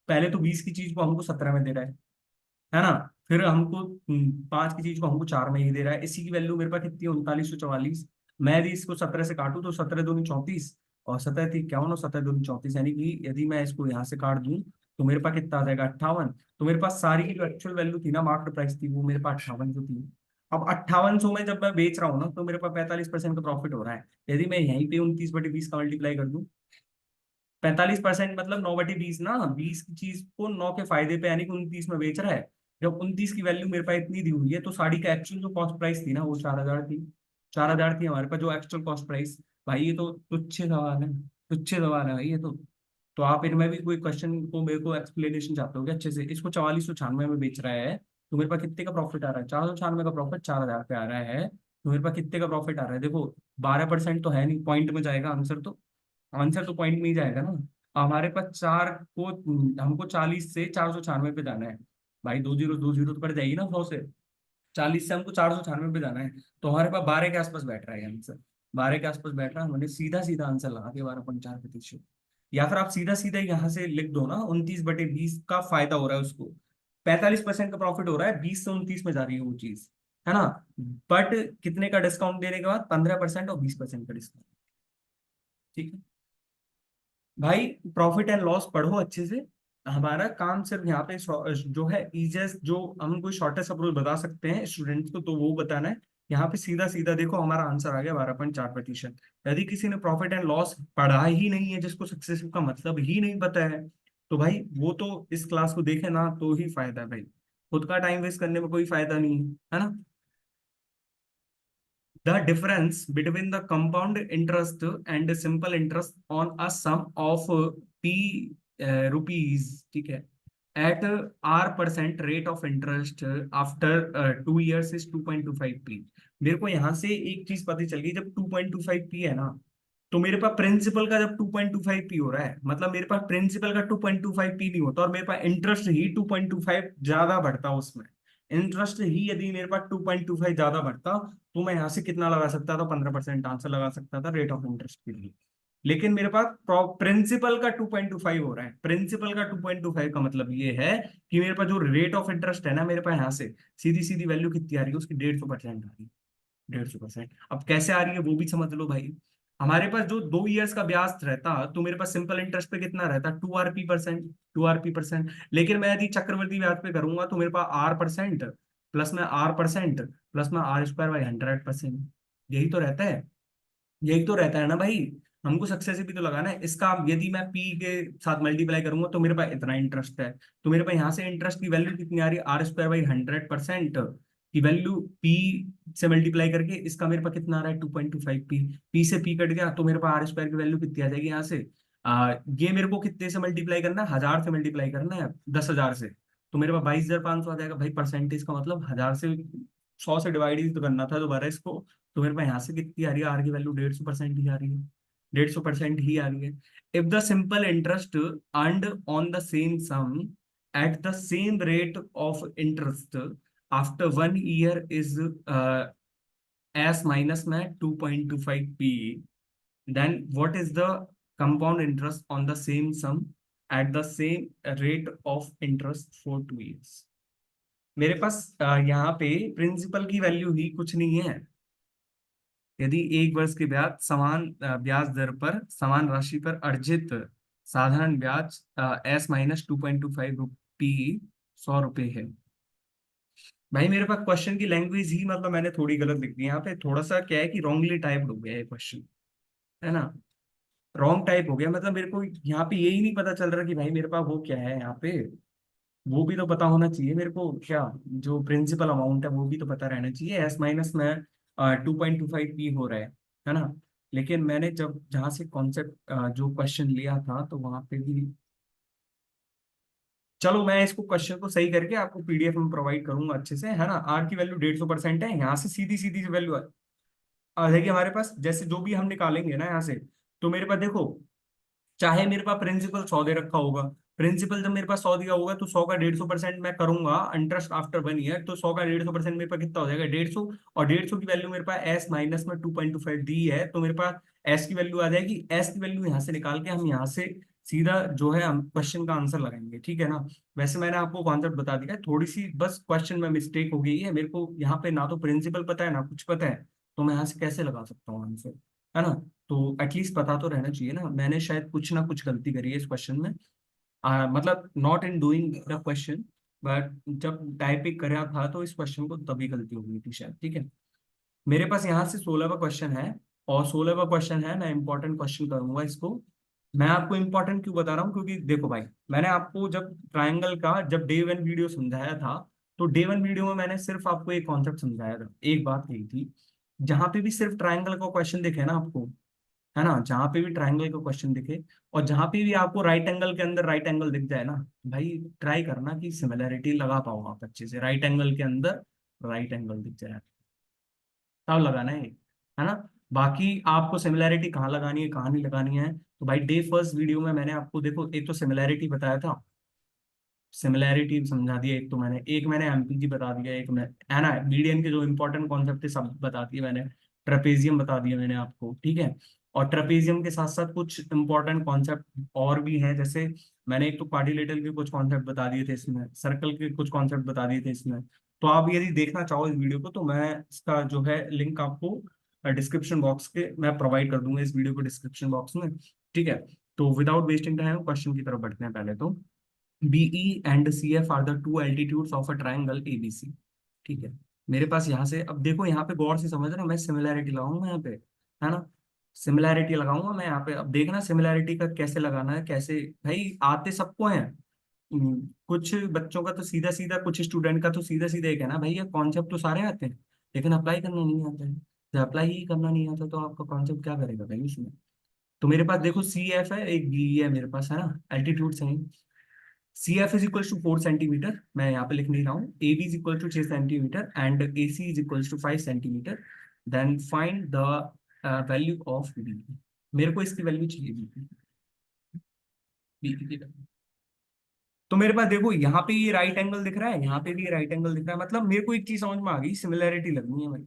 पहले तो 20 की चीज को हमको 17 में दे रहा है ना, फिर हमको 5 की चीज को हमको 4 में ही दे रहा है, इसी की वैल्यू मेरे पास कितनी है, 3944। मैं यदि इसको 17 से काटूं तो 17 दूनी 34 और 17 51 और 17 दूनी 34, यानी कि यदि मैं इसको यहाँ से काट दूं तो मेरे पास कितना आ जाएगा, 58। तो मेरे पास सारी की जो एक्चुअल वैल्यू थी ना, मार्केट प्राइस थी, वो मेरे पास 58 थी। अब 5800 में जब मैं बेच रहा हूँ ना, तो मेरे पास 45% का प्रॉफिट हो रहा है। यदि मैं यहीं पे 29/20 का मल्टीप्लाई कर दूं, 45% मतलब 9/20 ना, 20 की चीज को 9 के फायदे पे यानी कि 29 में बेच रहा है। जब 29 की वैल्यू मेरे पास इतनी दी हुई है, तो साड़ी का एक्चुअल जो कॉस्ट प्राइस थी ना, वो 4000 थी। 4000 थी हमारे पास जो एक्चुअल कॉस्ट प्राइस। भाई ये तो तुच्छ सवाल है, तुच्छ सवाल है भाई ये तो आप इनमें भी कोई क्वेश्चन को मेरे को एक्सप्लेनेशन चाहते हो क्या अच्छे से। इसको 4496 में बेच रहा है, तो मेरे पास कितने का प्रॉफिट आ रहा है, 496 का प्रॉफिट 4000 पे आ रहा है, तो मेरे पास कितने का प्रॉफिट आ रहा है, देखो 12% तो है नहीं, पॉइंट में जाएगा आंसर, तो आंसर तो पॉइंट में ही जाएगा ना। हमारे पास चार को, हमको 40 से 496 पे जाना है। भाई दो जीरो तो कट जाएगी ना 100 से, 40 से हमको 496 पे जाना है। तो हमारे पास 12 के आसपास बैठ रहा है आंसर, 12 के आसपास बैठ रहा है, हमने सीधा सीधा आंसर लगा दिया 12.4%। या फिर आप सीधा सीधा यहाँ से लिख दो ना, 29/20 का फायदा हो रहा है उसको, 45% का प्रॉफिट हो रहा है, 20 से 29 में जा रही है वो चीज, है ना। बट कितने का डिस्काउंट देने के बाद, 15% और 20% का डिस्काउंट। ठीक है भाई, प्रॉफिट एंड लॉस पढ़ो अच्छे से। हमारा काम सिर्फ यहाँ पे जो है इजिएस्ट, जो हम कोई शॉर्टेस्ट अप्रोच बता सकते हैं स्टूडेंट्स को, तो वो बताना है। यहाँ पे सीधा सीधा देखो हमारा आंसर आ गया 12.4%। यदि किसी ने प्रॉफिट एंड लॉस पढ़ा ही नहीं है, जिसको सक्सेस का मतलब ही नहीं पता है, तो भाई वो तो इस क्लास को देखे ना तो ही फायदा है भाई, खुद का टाइम वेस्ट करने में कोई फायदा नहीं है ना। The difference between the compound interest and simple interest on a sum of p rupees, ठीक है, at r% rate of interest after 2 years is 2.25p। मेरे को यहाँ से एक चीज पता चल गई, जब 2.25p है ना, तो मेरे पास प्रिंसिपल का जब 2.25p हो रहा है, मतलब मेरे पास प्रिंसिपल का 2.25p नहीं होता, और मेरे पास इंटरेस्ट ही 2.25 ज्यादा बढ़ता उसमें। इंटरेस्ट ही यदि मेरे पास 2.25 ज्यादा बढ़ता, तो मैं यहाँ से कितना लगा सकता था, 15% आंसर लगा सकता था रेट ऑफ इंटरेस्ट के लिए। लेकिन मेरे पास प्रिंसिपल का 2.25 हो रहा है, प्रिंसिपल का 2.25 का मतलब ये है कि मेरे पास जो रेट ऑफ इंटरेस्ट है ना, मेरे पास यहाँ से सीधी सीधी वैल्यू कितनी आ रही है उसकी, 150% आ रही है। 150%। अब कैसे आ रही है वो भी समझ लो भाई। हमारे पास जो 2 इयर्स का ब्याज रहता, तो मेरे पास सिंपल इंटरेस्ट पे कितना रहता, 2 RP%, 2 RP%। लेकिन मैं यदि चक्रवृद्धि ब्याज पे करूंगा, तो मेरे पास R% प्लस में R% प्लस में R² / 100%, यही तो रहता है, यही तो रहता है ना भाई। हमको सक्सेस भी तो लगाना है इसका। यदि मैं पी के साथ मल्टीप्लाई करूंगा, तो मेरे पास इतना इंटरेस्ट है, तो मेरे पास यहाँ से इंटरेस्ट की वैल्यू कितनी आ रही है, R² / 100% की वैल्यू पी से मल्टीप्लाई करके, इसका मेरे पास कितना आ रहा है, 2.25p। पी से पी कट गया, तो मेरे पास R² की वैल्यू कितनी आ जाएगी यहाँ से, ये मेरे को कितने से मल्टीप्लाई करना है, 1000 से मल्टीप्लाई करना है, 10,000 से, तो मेरे पास 22,500 आ जाएगा भाई। परसेंटेज का मतलब 1000 से 100 से डिवाइड ही तो करना था दोबारा इसको। तो मेरे पास यहाँ से कितनी आ रही है, आर की वैल्यू 150% ही आ रही है, 150% ही आ रही है। If the simple interest earned on the same sum at the same rate of interest after 1 year is s minus में 2.25 PE, then what is the compound interest on the same sum at the same rate of interest for 2 years? मेरे पास यहाँ पे प्रिंसिपल की वैल्यू ही कुछ नहीं है। यदि 1 वर्ष के ब्याज समान ब्याज दर पर समान राशि पर अर्जित साधारण ब्याज s माइनस 2.25 रुपी 100 रुपये है। भाई मेरे पास क्वेश्चन की लैंग्वेज ही मतलब मैंने थोड़ी गलत लिख दी यहाँ पे, थोड़ा सा क्या है कि रॉन्गली टाइप्ड हो गया है क्वेश्चन, है ना। रॉन्ग टाइप हो गया, मतलब मेरे को यहाँ पे यही नहीं पता चल रहा कि भाई मेरे पास वो क्या है यहाँ पे, वो भी तो पता होना चाहिए मेरे को, क्या जो प्रिंसिपल अमाउंट है वो भी तो पता रहना चाहिए। एस माइनस में 2.25 पी हो रहा है ना। लेकिन मैंने जब जहाँ से कॉन्सेप्ट जो क्वेश्चन लिया था तो वहां पे भी, चलो मैं इसको क्वेश्चन को सही करके आपको पीडीएफ में प्रोवाइड करूंगा अच्छे से, है ना। आर की वैल्यू 150% है, यहाँ से सीधी सीधी वैल्यू देखिए हमारे पास जैसे जो भी हम निकालेंगे ना यहाँ से, तो मेरे पास देखो, चाहे मेरे पास प्रिंसिपल 100 दे रखा होगा, प्रिंसिपल जब मेरे पास 100 दिया होगा तो 100 का 150% मैं करूंगा इंटरेस्ट आफ्टर 1 ईयर, तो 100 का 150% मेरे पास कितना हो जाएगा 150, और 150 की वैल्यू मेरे पास एस माइनस में 2.25 दी है, तो मेरे पास एस की वैल्यू आ जाएगी। एस की वैल्यू यहाँ से निकाल के हम यहाँ से सीधा जो है हम क्वेश्चन का आंसर लगाएंगे, ठीक है ना। वैसे मैंने आपको कॉन्सेप्ट बता दिया है, थोड़ी सी बस क्वेश्चन में मिस्टेक हो गई है, मेरे को यहाँ पे ना तो प्रिंसिपल पता है ना कुछ पता है, तो मैं यहाँ से कैसे लगा सकता हूँ आंसर, है ना। तो एटलीस्ट पता तो रहना चाहिए ना, मैंने शायद कुछ ना कुछ गलती करी है इस क्वेश्चन में। मतलब not in doing the question, but जब टाइपिंग करा था तो इस क्वेश्चन को तभी गलती हो गई थी शायद, ठीक है। मेरे पास यहाँ से 16वां क्वेश्चन है, और 16वां क्वेश्चन है, मैं इंपॉर्टेंट क्वेश्चन करूंगा इसको। मैं आपको इंपॉर्टेंट क्यों बता रहा हूँ, क्योंकि देखो भाई, मैंने आपको जब ट्रायंगल का जब डे 1 वीडियो समझाया था, तो डे 1 वीडियो में मैंने सिर्फ आपको एक कॉन्सेप्ट समझाया था, एक बात कही थी, जहां पे भी सिर्फ ट्रायंगल का क्वेश्चन दिखे ना आपको, है ना, जहां पे भी ट्रायंगल का क्वेश्चन दिखे और जहां पे भी आपको राइट एंगल के अंदर राइट एंगल दिख जाए ना, भाई ट्राई करना कि सिमिलैरिटी लगा पाओ आप अच्छे से, राइट एंगल के अंदर राइट एंगल दिख जाए तब लगाना है ना। बाकी आपको सिमिलैरिटी कहाँ लगानी है कहाँ नहीं लगानी है, तो भाई डे फर्स्ट वीडियो में मैंने आपको देखो एक तो सिमिलैरिटी बताया था, सिमिलैरिटी समझा दिया एक, तो मैंने एक मैंने एमपीजी बता दिया, एक मैं, है ना, मीडियन के जो इंपॉर्टेंट कॉन्सेप्ट थे सब बता दिए मैंने, ट्रेपेजियम बता दिया मैंने आपको, ठीक है। और ट्रेपेजियम के साथ साथ कुछ इंपॉर्टेंट कॉन्सेप्ट और भी हैं, जैसे मैंने एक तो क्वाड्रिलेटरल के कुछ कॉन्सेप्ट बता दिए थे इसमें, सर्कल के कुछ कॉन्सेप्ट बता दिए थे इसमें। तो आप यदि देखना चाहो इस वीडियो को तो मैं इसका जो है लिंक आपको डिस्क्रिप्शन बॉक्स के मैं प्रोवाइड कर दूंगा, इस वीडियो को डिस्क्रिप्शन बॉक्स में, ठीक है। तो विदाउट वेस्टिंग टाइम क्वेश्चन की तरफ बढ़ते हैं पहले तो। BE and CF are the two altitudes of a triangle ABC, ठीक है। मेरे पास यहाँ से अब देखो, यहाँ पे गौर से समझ रहे हो, मैं सिमिलैरिटी लगाऊंगा यहाँ पे, है ना, सिमिलैरिटी लगाऊंगा मैं यहाँ पे। अब देखना सिमिलैरिटी का कैसे लगाना है, कैसे, भाई आते सबको है। कुछ बच्चों का तो सीधा सीधा, कुछ स्टूडेंट का तो सीधा सीधा एक है ना भाई, ये कॉन्सेप्ट तो सारे आते हैं लेकिन अप्लाई करना नहीं आता है। जब अप्लाई ही करना नहीं आता तो आपका कॉन्सेप्ट क्या करेगा भाई उसमें। तो मेरे पास देखो CF है, एक BE है मेरे पास, है ना, एल्टीट्यूड से। C F is equal to 4 centimetre, मैं यहाँ पे लिख नहीं रहा हूँ, A B is equal to 6 centimetre and A C is equal to 5 centimetre, then find the value of B. मेरे को इसकी वैल्यू चाहिए बी की value। तो मेरे पास देखो यहाँ पे ये राइट एंगल दिख रहा है, यहाँ पे भी ये राइट एंगल दिख रहा है, मतलब मेरे को एक चीज समझ में आ गई, सिमिलैरिटी लगनी है भाई,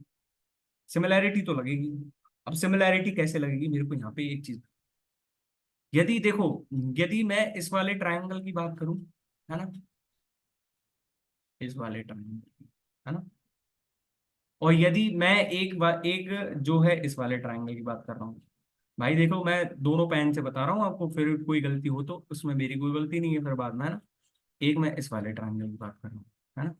सिमिलैरिटी तो लगेगी। अब सिमिलैरिटी कैसे लगेगी, मेरे को यहाँ पे एक चीज, यदि देखो, यदि मैं इस वाले ट्रायंगल की बात करूं, है ना, इस वाले ट्रायंगल, है ना, और यदि मैं एक जो है इस वाले ट्रायंगल की बात कर रहा हूँ, भाई देखो मैं दोनों पेन से बता रहा हूँ आपको, फिर कोई गलती हो तो उसमें मेरी कोई गलती नहीं है फिर बाद में, है ना। एक मैं इस वाले ट्रायंगल की बात कर रहा हूँ, है ना।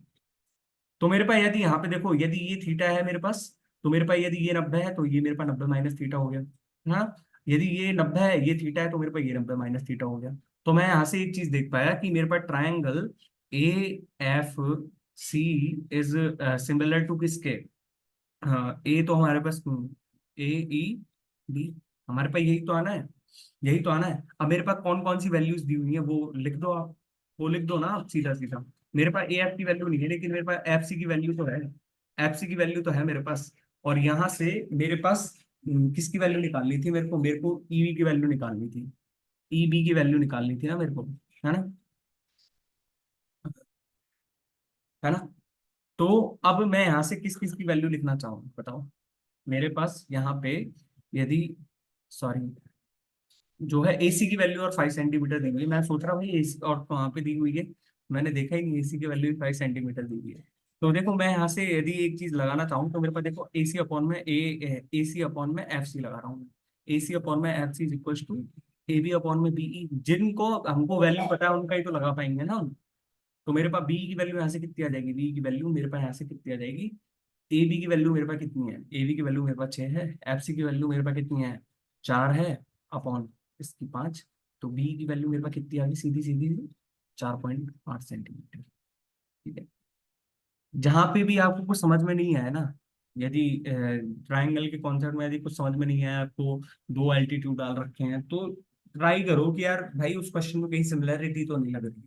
तो मेरे पास यदि यहाँ पे देखो, यदि ये थीटा है मेरे पास, तो मेरे पास यदि ये 90 है तो ये मेरे पास 90 माइनस थीटा हो गया, है ना। यदि ये 90 है ये थीटा है तो मेरे पास ये 90 माइनस थीटा हो गया। तो मैं यहाँ से एक चीज देख पाया कि मेरे पास triangle AFC is similar to किसके, हाँ ए तो हमारे पास AEB, हमारे पास यही तो आना है, यही तो आना है। अब मेरे पास कौन कौन सी वैल्यूज दी हुई है वो लिख दो आप, वो लिख दो ना आप सीधा सीधा। मेरे पास AF की वैल्यू नहीं है लेकिन मेरे पास FC की वैल्यू तो है, FC की वैल्यू तो है मेरे पास। और यहाँ से मेरे पास किसकी वैल्यू निकालनी थी, मेरे को EV की वैल्यू निकालनी थी, EB की वैल्यू निकालनी थी ना मेरे को, है ना, है ना। तो अब मैं यहाँ से किस किस की वैल्यू लिखना चाहूँ बताओ। मेरे पास यहाँ पे यदि, सॉरी, जो है एसी की वैल्यू और 5 सेंटीमीटर दी हुई है। मैं सोच रहा हूँ भाई एसी और वहां पे दी हुई है, मैंने देखा ही नहीं, एसी की वैल्यू 5 सेंटीमीटर दी हुई है। तो देखो मैं यहाँ से यदि एक चीज लगाना चाहूँ तो मेरे पास देखो एसी अपॉन में एसी अपॉन में एफ सी लगा रहा हूँ। एसी अपॉन में F C is equal to A B upon में बीई। जिनको हमको वैल्यू पता है उनका ही तो लगा पाएंगे ना हम। तो मेरे पास बी की वैल्यू यहाँ से कितनी आ जाएगी, बी की वैल्यू मेरे पास यहाँ से कितनी आ जाएगी, ए बी की वैल्यू मेरे पास कितनी है, ए बी की वैल्यू मेरे पास 6 है, एफ सी की वैल्यू मेरे पास कितनी है, 4 है, अपॉन इसकी 5। तो बी की वैल्यू मेरे पास कितनी आ गई, सीधी सीधी 4.8 सेंटीमीटर। ठीक है। जहां पे भी आपको कुछ समझ में नहीं आया ना, यदि ट्रायंगल के कॉन्सेप्ट में यदि कुछ समझ में नहीं आया आपको, दो एल्टीट्यूड डाल रखे हैं, तो ट्राई करो कि यार भाई उस क्वेश्चन में कहीं सिमिलरिटी तो नहीं लग रही।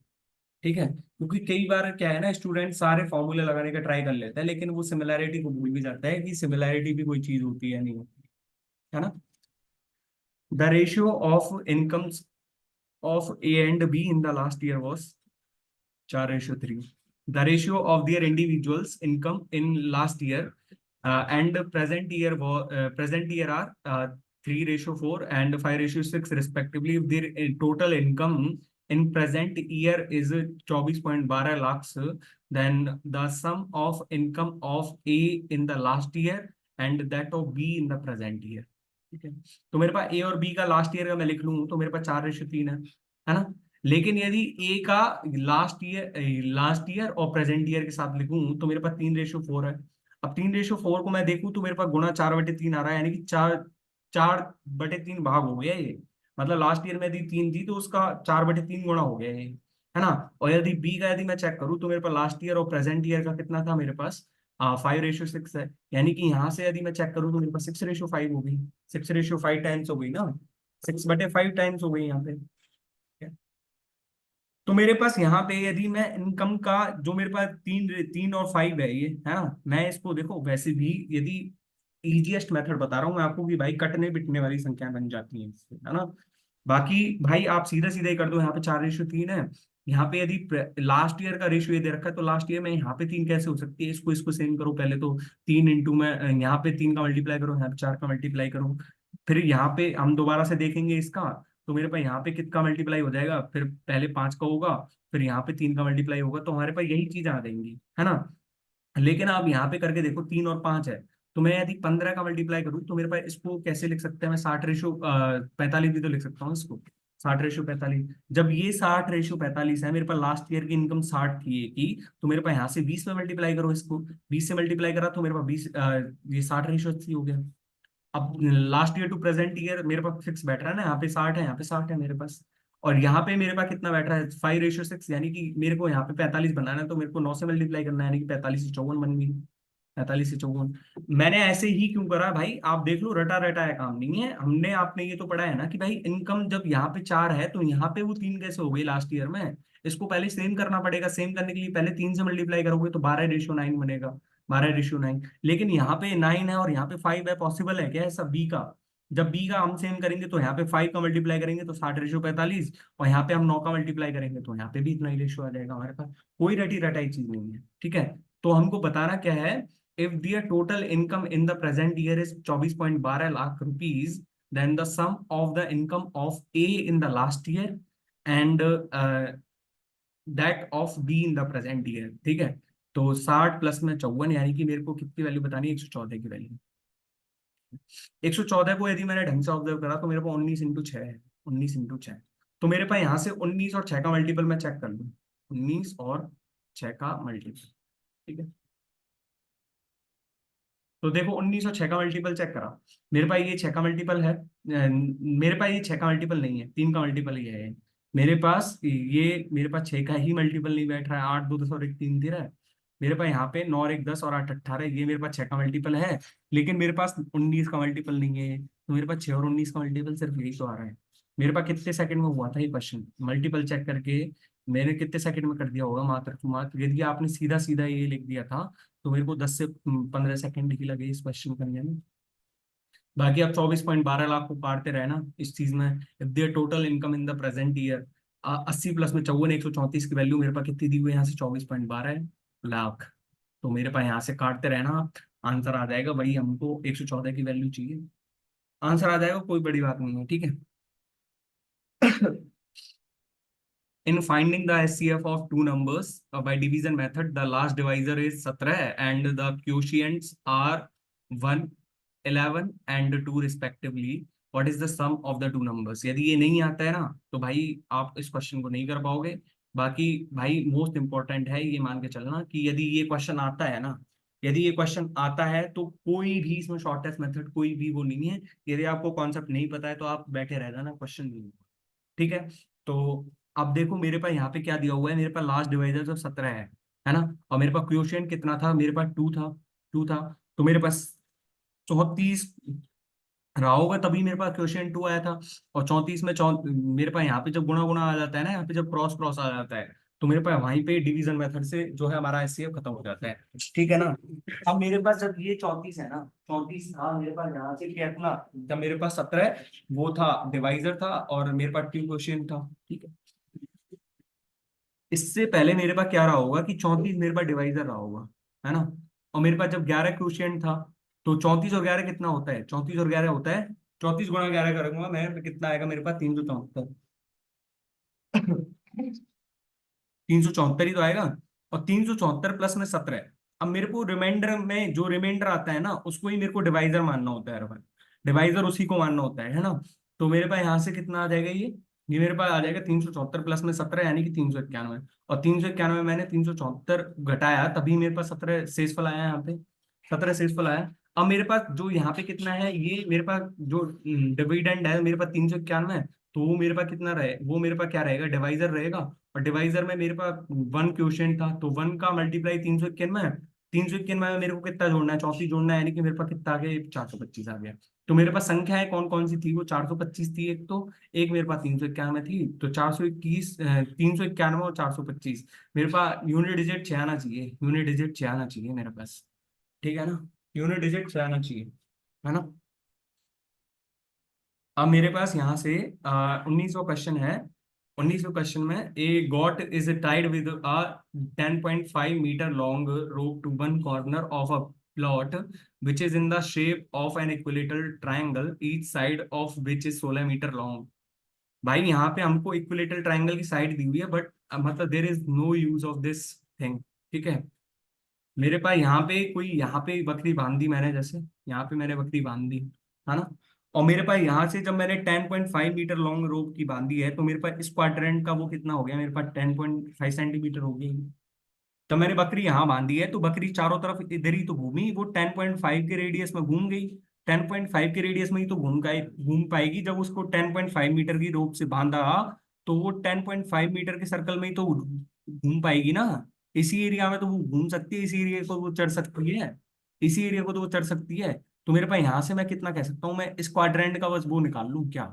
ठीक है, क्योंकि कई बार क्या है ना, स्टूडेंट सारे फॉर्मूले लगाने का ट्राई कर लेता है लेकिन वो सिमिलैरिटी को भूल भी जाता है कि सिमिलैरिटी भी कोई चीज होती है नहीं होती है ना। The ratio of incomes of A and be in the last year was 4:3। The ratio of their individuals income in last year and present year are 3:4 and 5:6 respectively. If their total income in present year is 24.12 lakhs, then the sum of income of A in the last year and that of B in the present year. ठीक है, तो मेरे पास ए और बी का लास्ट ईयर का मैं लिख लूं तो मेरे पास 4:3 है ना। लेकिन यदि ए का लास्ट ईयर और प्रेजेंट ईयर के साथ लिखूं तो मेरे पास 3:4 है। अब 3:4 को मैं देखूं तो मेरे पास गुणा 4/3 आ रहा है, यानी कि 4/3 भाग हो गया ये। मतलब लास्ट ईयर में यदि 3 थी तो उसका 4/3 गुणा हो गया ये, है ना। और यदि बी का यदि मैं चेक करूं तो मेरे पास लास्ट ईयर और प्रेजेंट ईयर का कितना था, मेरे पास 5:6 है। यानी कि यहाँ से यदि मैं चेक करूँ तो मेरे पास 6:5 हो गई, 6:5 टाइम्स हो गई ना, 6/5 टाइम्स हो गई यहाँ पे। तो मेरे पास यहाँ पे यदि मैं इनकम का जो मेरे पास 3 और 5 है ये, है ना, मैं इसको देखो वैसे भी यदि इजीएस्ट मेथड बता रहा हूँ मैं आपको कि भाई कटने बिटने वाली संख्या बन जाती है इससे, है ना। बाकी भाई आप सीधा सीधा ही कर दो, यहाँ पे 4:3 है। यहाँ पे यदि लास्ट ईयर का रेशियो ये दे रखा है तो लास्ट ईयर में यहाँ पे 3 कैसे हो सकती है, इसको इसको सेम करो पहले तो। 3 इंटू में यहाँ पे 3 का मल्टीप्लाई करो, यहाँ पे 4 का मल्टीप्लाई करो। फिर यहाँ पे हम दोबारा से देखेंगे इसका, तो मेरे पास यहाँ पे कितना मल्टीप्लाई हो जाएगा, फिर पहले 5 का होगा, फिर यहाँ पे 3 का मल्टीप्लाई होगा, तो हमारे पास यही चीज आ जाएंगी, है ना। लेकिन आप यहाँ पे करके देखो 3 और 5 है, तो मैं यदि 15 का मल्टीप्लाई करूँ तो मेरे पास इसको कैसे लिख सकते हैं, मैं 60:45 भी तो लिख सकता हूँ इसको, 60:45। जब ये 60:45 है, मेरे पास लास्ट ईयर की इनकम 60 की तो मेरे पास यहाँ से 20 में मल्टीप्लाई करो इसको, 20 से मल्टीप्लाई करा तो मेरे पास 20, ये 60:80 हो गया। अब last year to present year मेरे पास फिक्स बैठ रहा है ना, यहाँ पे 60 है, यहाँ पे 60 है मेरे पास। और यहाँ पे मेरे पास कितना बैठ रहा है, 5:6, यानी कि मेरे को यहाँ पे 45 बनाना है तो मेरे को 9 से मल्टीप्लाई करना है, यानी कि 45 से 54 बन गई। 45 से 54 मैंने ऐसे ही क्यों करा भाई, आप देख लो, रटा रटा है काम नहीं है, हमने आपने ये तो पढ़ा है ना कि भाई इनकम जब यहाँ पे 4 है तो यहाँ पे वो 3 कैसे हो गई लास्ट ईयर में। इसको पहले सेम करना पड़ेगा, सेम करने के लिए पहले 3 से मल्टीप्लाई करोगे तो 12:9 बनेगा, 12:9। लेकिन यहाँ पे 9 है और यहाँ पे 5 है, पॉसिबल है क्या ऐसा बी का। जब बी का हम सेम करेंगे तो यहाँ पे 5 का मल्टीप्लाई करेंगे तो 60:45, और यहाँ पे हम 9 का मल्टीप्लाई करेंगे तो यहाँ पे भी इतना ही रेशियो आ जाएगा हमारे पास। कोई रटी रटाई चीज नहीं है, ठीक है। तो हमको बताना क्या है, if their total income in the present year is 24.12 lakh rupees, then the sum of the income of A in the last year and that of B in the present year। ठीक है, तो 60 प्लस में 54, यानी कि मेरे को कितनी वैल्यू बतानी है, 114 की वैल्यू। 114 को यदि मैंने ढंग से ऑब्जर्व करा तो मेरे पास 19 × 6 है, 19 × 6। तो मेरे पास यहाँ से 19 और 6 का मल्टीपल मैं चेक कर लूँ, 19 और 6 का मल्टीपल। ठीक है, तो देखो 19 और 6 का मल्टीपल चेक करा, मेरे पास ये 6 का मल्टीपल है, मेरे पास ये 6 का मल्टीपल नहीं है, 3 का मल्टीपल ही है मेरे पास। ये मेरे पास 6 का ही मल्टीपल नहीं बैठ रहा है, 8 2 10 और 1 3 13 है। मेरे पास यहाँ पे 9 और 1 10 और 8 18, ये मेरे पास 6 का मल्टीपल है। लेकिन मेरे पास 19 का मल्टीपल नहीं है, तो मेरे पास 6 और 19 का मल्टीपल सिर्फ यही तो आ रहा है। मेरे पास कितने सेकंड में हुआ था ये क्वेश्चन, मल्टीपल चेक करके मैंने कितने सेकंड में कर दिया होगा, मात्र मात्र। यदि आपने सीधा सीधा ये लिख दिया था तो मेरे को 10 से 15 सेकंड ही लगे इस क्वेश्चन करने में। बाकी आप 24.12 लाख को काटते रहे ना इस चीज में। If their total income in the present year 80 plus में 54, 134 की वैल्यू मेरे पास कितनी दी हुई है, यहाँ से 24.12 लाख। तो मेरे पास यहाँ से काटते रहना, आंसर आ जाएगा वही, हमको 114 की वैल्यू चाहिए, आंसर आ जाएगा, कोई बड़ी बात नहीं है, ठीक है। In finding the HCF of two numbers by division method, the last divisor is 17 and the quotients are 1, 11 and 2 respectively. What is the sum of the two numbers? यदि ये नहीं आता है ना तो भाई आप इस क्वेश्चन को नहीं कर पाओगे। बाकी भाई मोस्ट इंपॉर्टेंट है ये मान के चलना कि यदि ये क्वेश्चन आता है ना, यदि ये क्वेश्चन आता है तो कोई भी इसमें शॉर्टेस्ट मेथड कोई भी वो नहीं है। यदि आपको कॉन्सेप्ट नहीं पता है तो आप बैठे रह जाना, क्वेश्चन नहीं होगा, ठीक है। तो अब देखो मेरे पास यहाँ पे क्या दिया हुआ है, मेरे पास लास्ट डिवाइजर तो 17 है ना, और मेरे पास क्वोशिएंट कितना था, मेरे पास 2 था, 2 था, तो मेरे पास 34 रहा होगा, तभी मेरे पास क्वोशिएंट 2 आया था। और 34 में मेरे पास यहाँ पे जब गुणा गुणा आ जाता है ना, यहाँ पे जब क्रॉस क्रॉस आ जाता है, तो मेरे पास वहीं पे डिवीजन मेथड से जो है हमारा एचसीएफ खत्म हो जाता है, ठीक है ना। अब मेरे पास जब ये 34 है ना, 34 था मेरे पास, यहाँ से क्या था, जब मेरे पास 17 वो था डिवाइजर था और मेरे पास 2 क्वोशिएंट था, ठीक है। इससे पहले मेरे पास क्या रहा होगा कि 34 मेरे पास डिवाइजर रहा होगा, है ना। और मेरे पास जब 11 क्वोशिएंट था, तो 34 और 11 कितना होता है, 34 और 11 होता है, 34 गुणा 11 करूंगा मैं तो कितना आएगा मेरे पास, 374। 374 ही तो आएगा। और 374 प्लस में 17, अब मेरे को रिमाइंडर में जो रिमाइंडर आता है ना उसको ही मेरे को डिवाइजर मानना होता है हर बार, डिवाइजर उसी को मानना होता है ना। तो मेरे पास यहाँ से कितना आ जाएगा, ये मेरे पास आ जाएगा 374 प्लस में 17 यानी कि 391। और 391 मैंने 374 घटाया तभी मेरे पास 17 शेषफल आया, यहाँ पे 17 शेषफल आया। अब मेरे पास जो यहाँ पे कितना है, ये मेरे पास जो डिविडेंड है मेरे पास 391 है, तो वो मेरे पास कितना रहे, वो मेरे पास क्या रहेगा, डिवाइजर रहेगा। और डिवाइजर में मेरे पास 1 क्वोशिएंट था, तो 1 का मल्टीप्लाई 391 है, 391 में मेरे को कितना जोड़ना है, 34 जोड़ना है, यानी कि मेरे पास कितना आ गया, 425 आ गया। तो मेरे पास संख्याएं कौन कौन सी थी, वो 425 थी एक तो, एक मेरे पास 391 थी, तो 421, 391 और 425, मेरे पास यूनिट डिजिट 6 आना चाहिए, यूनिट डिजिट 6 आना चाहिए मेरे पास, ठीक है ना, यूनिट डिजिट 6 आना चाहिए, है ना। अब मेरे पास यहाँ से 19वां क्वेश्चन है। 19वें क्वेश्चन में a goat is tied with a 10.5 metre long rope to one corner of a plot which is in the shape of an equilateral triangle each side of which is 16 metre long. भाई यहाँ पे हमको इक्विलेटरल ट्राइंगल की साइड दी हुई है, बट मतलब there is no use of this thing, ठीक है। मेरे पास यहाँ पे कोई, यहाँ पे बकरी बांध दी मैंने, जैसे यहाँ पे मैंने बकरी बांध दी, है ना। और मेरे पास यहाँ से जब मैंने 10.5 मीटर लॉन्ग रोप की बांधी है, तो मेरे पास इस क्वाड्रेंट का वो कितना हो गया, मेरे पास 10.5 सेंटीमीटर हो गई। तो मैंने बकरी यहाँ बांधी है, तो बकरी चारों तरफ इधर ही तो घूमी, वो 10.5 के रेडियस में घूम गई, 10.5 के रेडियस में ही तो घूम पाएगी, जब उसको 10.5 मीटर की रोप से बांधा, तो वो 10.5 मीटर के सर्कल में ही तो घूम पाएगी ना। इसी एरिया में तो वो घूम सकती है, इसी एरिया को वो चढ़ सकती है, इसी एरिया को तो वो चढ़ सकती है। तो मेरे पास यहाँ से मैं कितना कह सकता हूँ, मैं इस क्वाड्रेंट का बस वो निकाल लूँ क्या,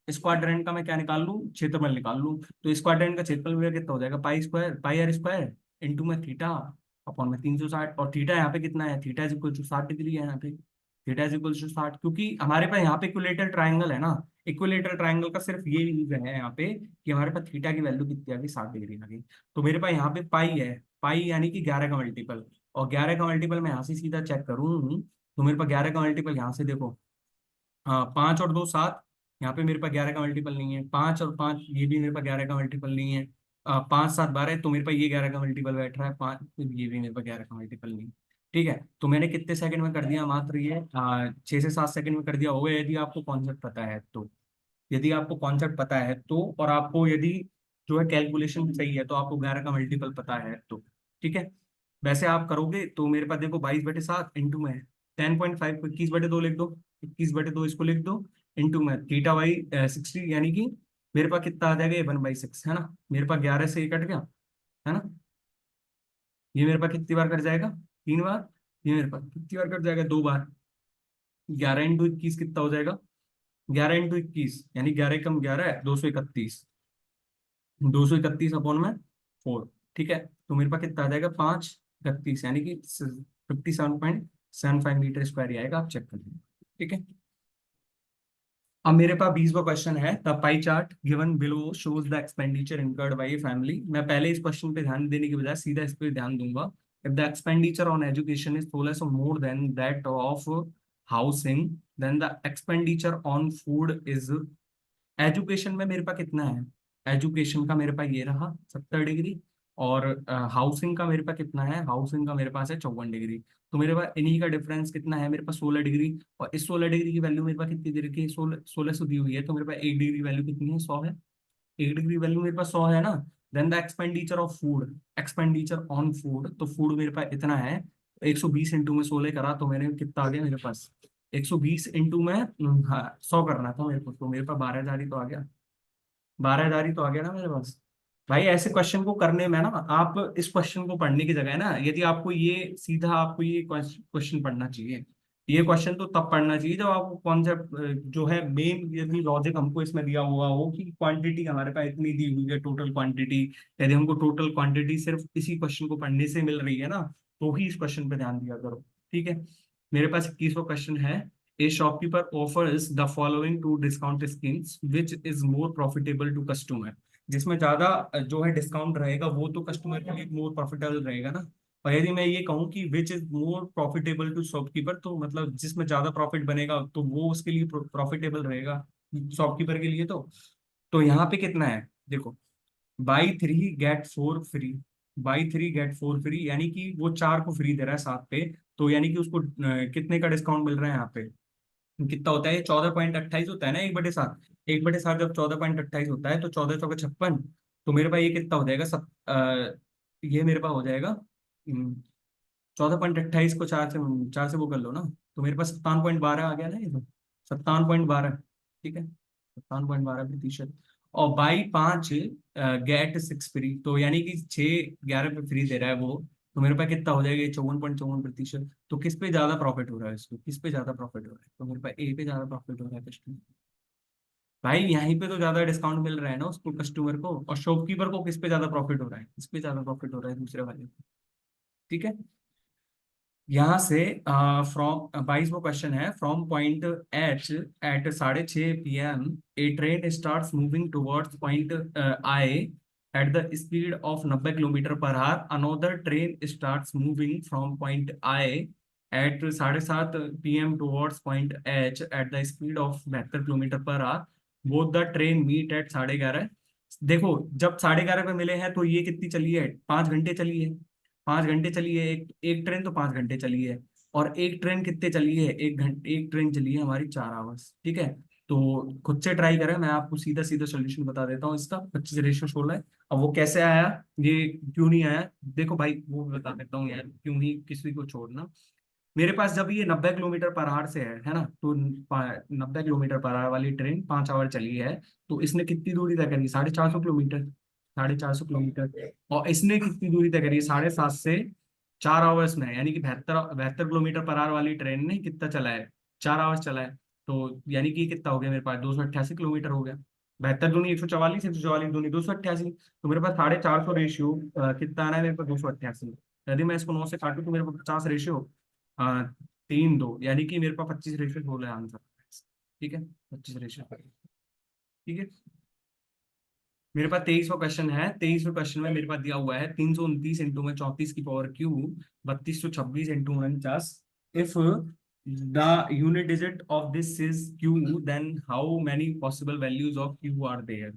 इस क्वाड्रेंट का मैं क्या निकाल लूँ, क्षेत्रफल निकाल लूँ। तो इस क्वाड्रेंट का क्षेत्रफल मेरा कितना हो जाएगा, pi square, pi R square into में थीटा अपॉन में 360, और थीटा यहाँ पे कितना है, theta is equal to 60 degree है यहाँ पे, थीटा इज इक्वल टू 60, क्योंकि हमारे पास यहाँ पे इक्विलेटरल ट्राइंगल है ना। इक्विलेटरल ट्राइंगल का सिर्फ ये यूज है यहाँ पे कि हमारे पास थीटा की वैल्यू कितनी आ गई, 60 डिग्री आ गई। तो मेरे पास यहाँ पे पाई है, पाई यानी कि 11 का मल्टीपल, और 11 का मल्टीपल मैं यहाँ से सीधा चेक करूँ, तो मेरे पास 11 का मल्टीपल यहाँ से देखो, हाँ 5 और 2 7, यहाँ पे मेरे पास 11 का मल्टीपल नहीं है, 5 और 5 ये भी मेरे पास 11 का मल्टीपल नहीं है, 5 7 12, तो मेरे पास ये 11 का मल्टीपल बैठ रहा है, 5 ये भी मेरे पास 11 का मल्टीपल नहीं है, ठीक है। तो मैंने कितने सेकंड में कर दिया, मात्र ये 6 से 7 सेकंड में कर दिया होगा, यदि आपको कॉन्सेप्ट पता है तो, यदि आपको कॉन्सेप्ट पता है तो, और आपको यदि जो है कैलकुलेशन सही है तो, आपको 11 का मल्टीपल पता है तो, ठीक है। वैसे आप करोगे तो मेरे पास देखो 22/7 इंटू में 10.5 को 21/2 लिख दो, 21/2 इसको लिख दो, इंटू में थीटा बाई 60, यानी कि मेरे पास कितना आ जाएगा, ये 1/6 है ना, मेरे पास 11 से ये कट गया, है ना। ये मेरे पास कितनी बार कट जाएगा, 3 बार, ये मेरे पास कितनी बार कट जाएगा, 2 बार। 11 इंटू 21 कितना हो जाएगा, 11 इंटू 21 यानी 11 कम 11 है, 231, 231 अपॉन में 4, ठीक है। तो मेरे पास कितना आ जाएगा, 531, यानी कि 57.75 मीटर स्क्वायर ही आएगा, आप चेक कर लीजिए, ठीक है। अब मेरे पास 20वां क्वेश्चन है, the pie chart given below shows the expenditure incurred by a family. मैं पहले इस क्वेश्चन पे ध्यान देने के बजाय सीधा इस पे ध्यान दूंगा, if the expenditure on education is 16 or more than that of housing, then the expenditure on food is, education में मेरे पास कितना है, एजुकेशन का मेरे पास ये रहा 70 डिग्री, और हाउसिंग का मेरे पास कितना है, हाउसिंग का मेरे पास है 54 डिग्री। तो मेरे पास इन्हीं का डिफरेंस कितना है, मेरे पास 16 डिग्री, और इस 16 डिग्री की वैल्यू मेरे पास कितनी दे रखी है, 16 दी हुई है, तो मेरे पास 1 डिग्री वैल्यू कितनी है, 100 है। 1 डिग्री वैल्यू मेरे पास 100 है ना। Then the expenditure of food, expenditure on food, तो फूड मेरे पास इतना है, 120 इंटू में 16 करा तो मैंने कितना आ गया मेरे पास, 120 इंटू में, हाँ 100 करना था मेरे को, तो मेरे पास 12,000 ही तो आ गया, 12,000 ही तो आ गया ना मेरे पास। भाई ऐसे क्वेश्चन को करने में ना, आप इस क्वेश्चन को पढ़ने की जगह ना, यदि आपको ये सीधा आपको ये क्वेश्चन पढ़ना चाहिए, ये क्वेश्चन तो तब पढ़ना चाहिए जब आपको कॉन्सेप्ट जो है मेन, यदि लॉजिक हमको इसमें दिया हुआ हो कि क्वांटिटी हमारे पास इतनी दी हुई है, टोटल क्वांटिटी, यदि हमको टोटल क्वांटिटी सिर्फ इसी क्वेश्चन को पढ़ने से मिल रही है ना, तो ही इस क्वेश्चन पे ध्यान दिया करो। ठीक है, मेरे पास 21वां क्वेश्चन है। A shopkeeper offers the following two discount schemes, which is more profitable to customer। जिसमें ज्यादा जो है डिस्काउंट रहेगा वो तो कस्टमर के लिए मोर प्रॉफिटेबल रहेगा ना। और यदि मैं ये कहूँ कि which is more profitable to shopkeeper, तो मतलब जिसमें ज्यादा प्रॉफिट बनेगा तो वो उसके लिए प्रॉफिटेबल रहेगा, शॉपकीपर के लिए। तो यहाँ पे कितना है देखो, buy 3 get 4 free, buy 3 get 4 free, यानी कि वो 4 को फ्री दे रहा है 7 पे, तो यानी कि उसको कितने का डिस्काउंट मिल रहा है यहाँ पे, कितना होता है, 14.28 होता है ना 1/7। 1/7 जब 14.28 होता है तो 14×4 = 56। तो मेरे पास ये कितना हो जाएगा, ये मेरे पास हो जाएगा 14.28 को 4 से वो कर लो ना, तो मेरे पास 57.12 आ गया ना ये तो, 57.12। ठीक है, 57.12%। और बाई 5 गेट 6 फ्री, तो यानी कि 6/11 पे फ्री दे रहा है वो, तो मेरे पास कितना हो जाएगा, 54.54%। तो किस पे ज्यादा प्रॉफिट हो रहा है, इसको किस पे ज्यादा प्रॉफिट हो रहा है, तो मेरे पास ए पे ज्यादा प्रॉफिट हो रहा है कस्टमर। भाई यहीं पे तो ज्यादा डिस्काउंट मिल रहा है ना उसको, कस्टमर को, और शॉपकीपर को किस पे ज्यादा प्रॉफिट हो रहा है, इस पे ज्यादा प्रॉफिट हो रहा है दूसरे वाले को। ठीक है, यहाँ से फ्रॉम 22वां क्वेश्चन है, from point H at 6:30 PM A train starts moving towards point I at the speed of 90 kilometre per hour, another train starts moving from point I at 7:30 PM towards point H at the speed of 72 kilometre per hour, both the train meet at 11:30। देखो जब 11:30 पे मिले हैं तो ये कितनी चली है, 5 घंटे चली है, 5 घंटे चली है, एक एक ट्रेन तो 5 घंटे चली है, और एक ट्रेन कितने चली है, 1 घंटे, एक ट्रेन चली है हमारी 4 आवर्स। ठीक है, तो खुद से ट्राई करें, मैं आपको सीधा सीधा सोल्यूशन बता देता हूँ इसका, 25:16 है। अब वो कैसे आया, ये क्यों नहीं आया, देखो भाई वो बता देता हूँ यार, क्यों ही किसी को छोड़ना। मेरे पास जब ये 90 किलोमीटर पर आवर से है ना, तो 90 किलोमीटर पर आवर वाली ट्रेन 5 आवर चली है, तो इसने कितनी दूरी तय करी, 450 किलोमीटर, 450 किलोमीटर। और इसने कितनी दूरी तय करी, 7.5 से 4 आवर्स में, यानी कि 72 72 किलोमीटर पर आवर वाली ट्रेन ने कितना चला है, 4 आवर्स चला है। तो यानी कि कितना हो गया मेरे पास, 288 किलोमीटर हो गया। 72 दूनी 144, 144 दूनी 288, तो मेरे पास 450 रेशियो कितना आ रहा है मेरे पास, 288। यदि मैं इसको 9 से काटूं तो मेरे पास 50 रेशियो 3:2, यानी कि मेरे पास 25:16 है आंसर। ठीक है, 25:16। ठीक है, मेरे पास 23वां क्वेश्चन है। 23वें क्वेश्चन में मेरे पास दिया हुआ है 329 इंटू में 34 की power cube 3226 into 49। If the unit digit of this is Q, then how many possible values of Q are there.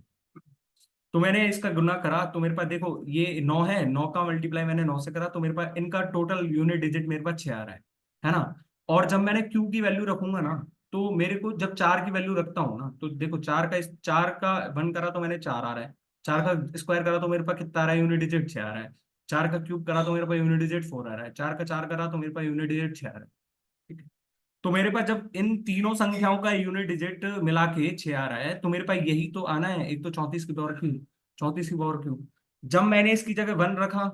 तो मैंने इसका गुना करा, तो मेरे पास देखो ये 9 है, 9 का मल्टीप्लाई मैंने 9 से करा, तो मेरे पास इनका टोटल यूनिट डिजिट मेरे पास 6 आ रहा है ना। और जब मैंने क्यू की वैल्यू रखूंगा ना, तो मेरे को जब 4 की वैल्यू रखता हूँ ना, तो देखो 4 का 1 करा तो मैंने 4 आ रहा है, 4 का स्क्वायर करा तो मेरे पास कितना आ रहा है, यूनिट डिजिट 6 आ रहा है, 4 का क्यूब करा तो मेरे पास यूनिट डिजिट 4 आ रहा है, 4 का 4 करा तो मेरे पास यूनिट डिजिट 6 आ रहा है। ठीक है, तो मेरे पास जब इन तीनों संख्याओं का यूनिट डिजिट मिला के 6 आ रहा है, तो मेरे पास यही तो आना है, एक तो 34 की पावर क्यू, 34 की पावर क्यू। जब मैंने इसकी जगह 1 रखा,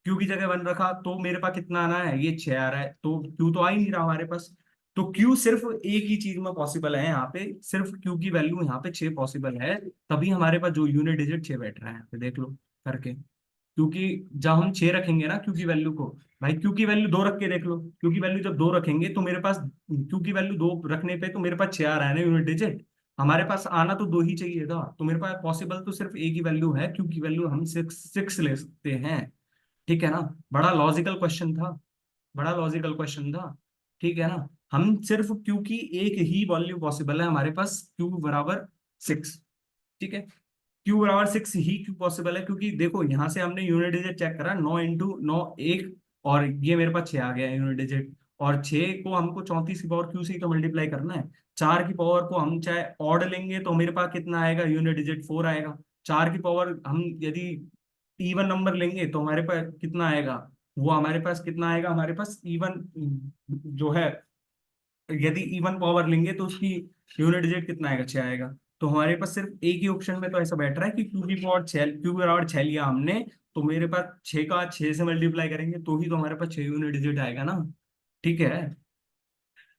क्यू की जगह 1 रखा, तो मेरे पास कितना आना है, ये 6 आ रहा है, तो क्यू तो आ ही नहीं रहा हमारे पास। तो क्यू सिर्फ एक ही चीज में पॉसिबल है, यहाँ पे सिर्फ क्यू की वैल्यू यहाँ पे 6 पॉसिबल है, तभी हमारे पास जो यूनिट डिजिट 6 बैठ रहा है, यहाँ पे देख लो करके। क्योंकि जब हम 6 रखेंगे ना क्यू की वैल्यू को, भाई क्यू की वैल्यू 2 रख के देख लो, क्यू की वैल्यू जब 2 रखेंगे तो मेरे पास, क्यू की वैल्यू 2 रखने पे तो मेरे पास 6 आ रहा है ना यूनिट डिजिट, हमारे पास आना तो 2 ही चाहिए था, तो मेरे पास पॉसिबल तो सिर्फ एक ही वैल्यू है, क्यू की वैल्यू हम 6 ले सकते हैं। ठीक है ना, बड़ा लॉजिकल क्वेश्चन था, बड़ा लॉजिकल क्वेश्चन था। ठीक है ना, हम सिर्फ क्यू की एक ही वैल्यू पॉसिबल है हमारे पास, क्यू बराबर 6। ठीक है, क्यू बराबर 6 ही क्यू पॉसिबल है, क्योंकि देखो यहां से हमने यूनिट डिजिट चेक करा, 9 इंटू 9 एक, और ये मेरे पास 6 आ गया है यूनिट डिजिट। और 6 को हमको 34 की पावर क्यू से ही तो मल्टीप्लाई करना है। 4 की पावर को हम चाहे ऑड लेंगे तो मेरे पास कितना आएगा, यूनिट डिजिट 4 आएगा। 4 की पावर हम यदि इवन नंबर लेंगे तो हमारे पास कितना आएगा, वो हमारे पास कितना आएगा, हमारे पास इवन जो है, यदि इवन पावर लेंगे तो उसकी यूनिट डिजिट कितना आएगा, 6 आएगा। तो हमारे पास सिर्फ एक ही ऑप्शन में तो ऐसा बैठ रहा है कि क्यू की पावर 6, क्यू की पावर 6 लिया हमने, तो मेरे पास 6 का 6 से मल्टीप्लाई करेंगे तो ही तो हमारे पास 6 यूनिट डिजिट आएगा ना। ठीक है,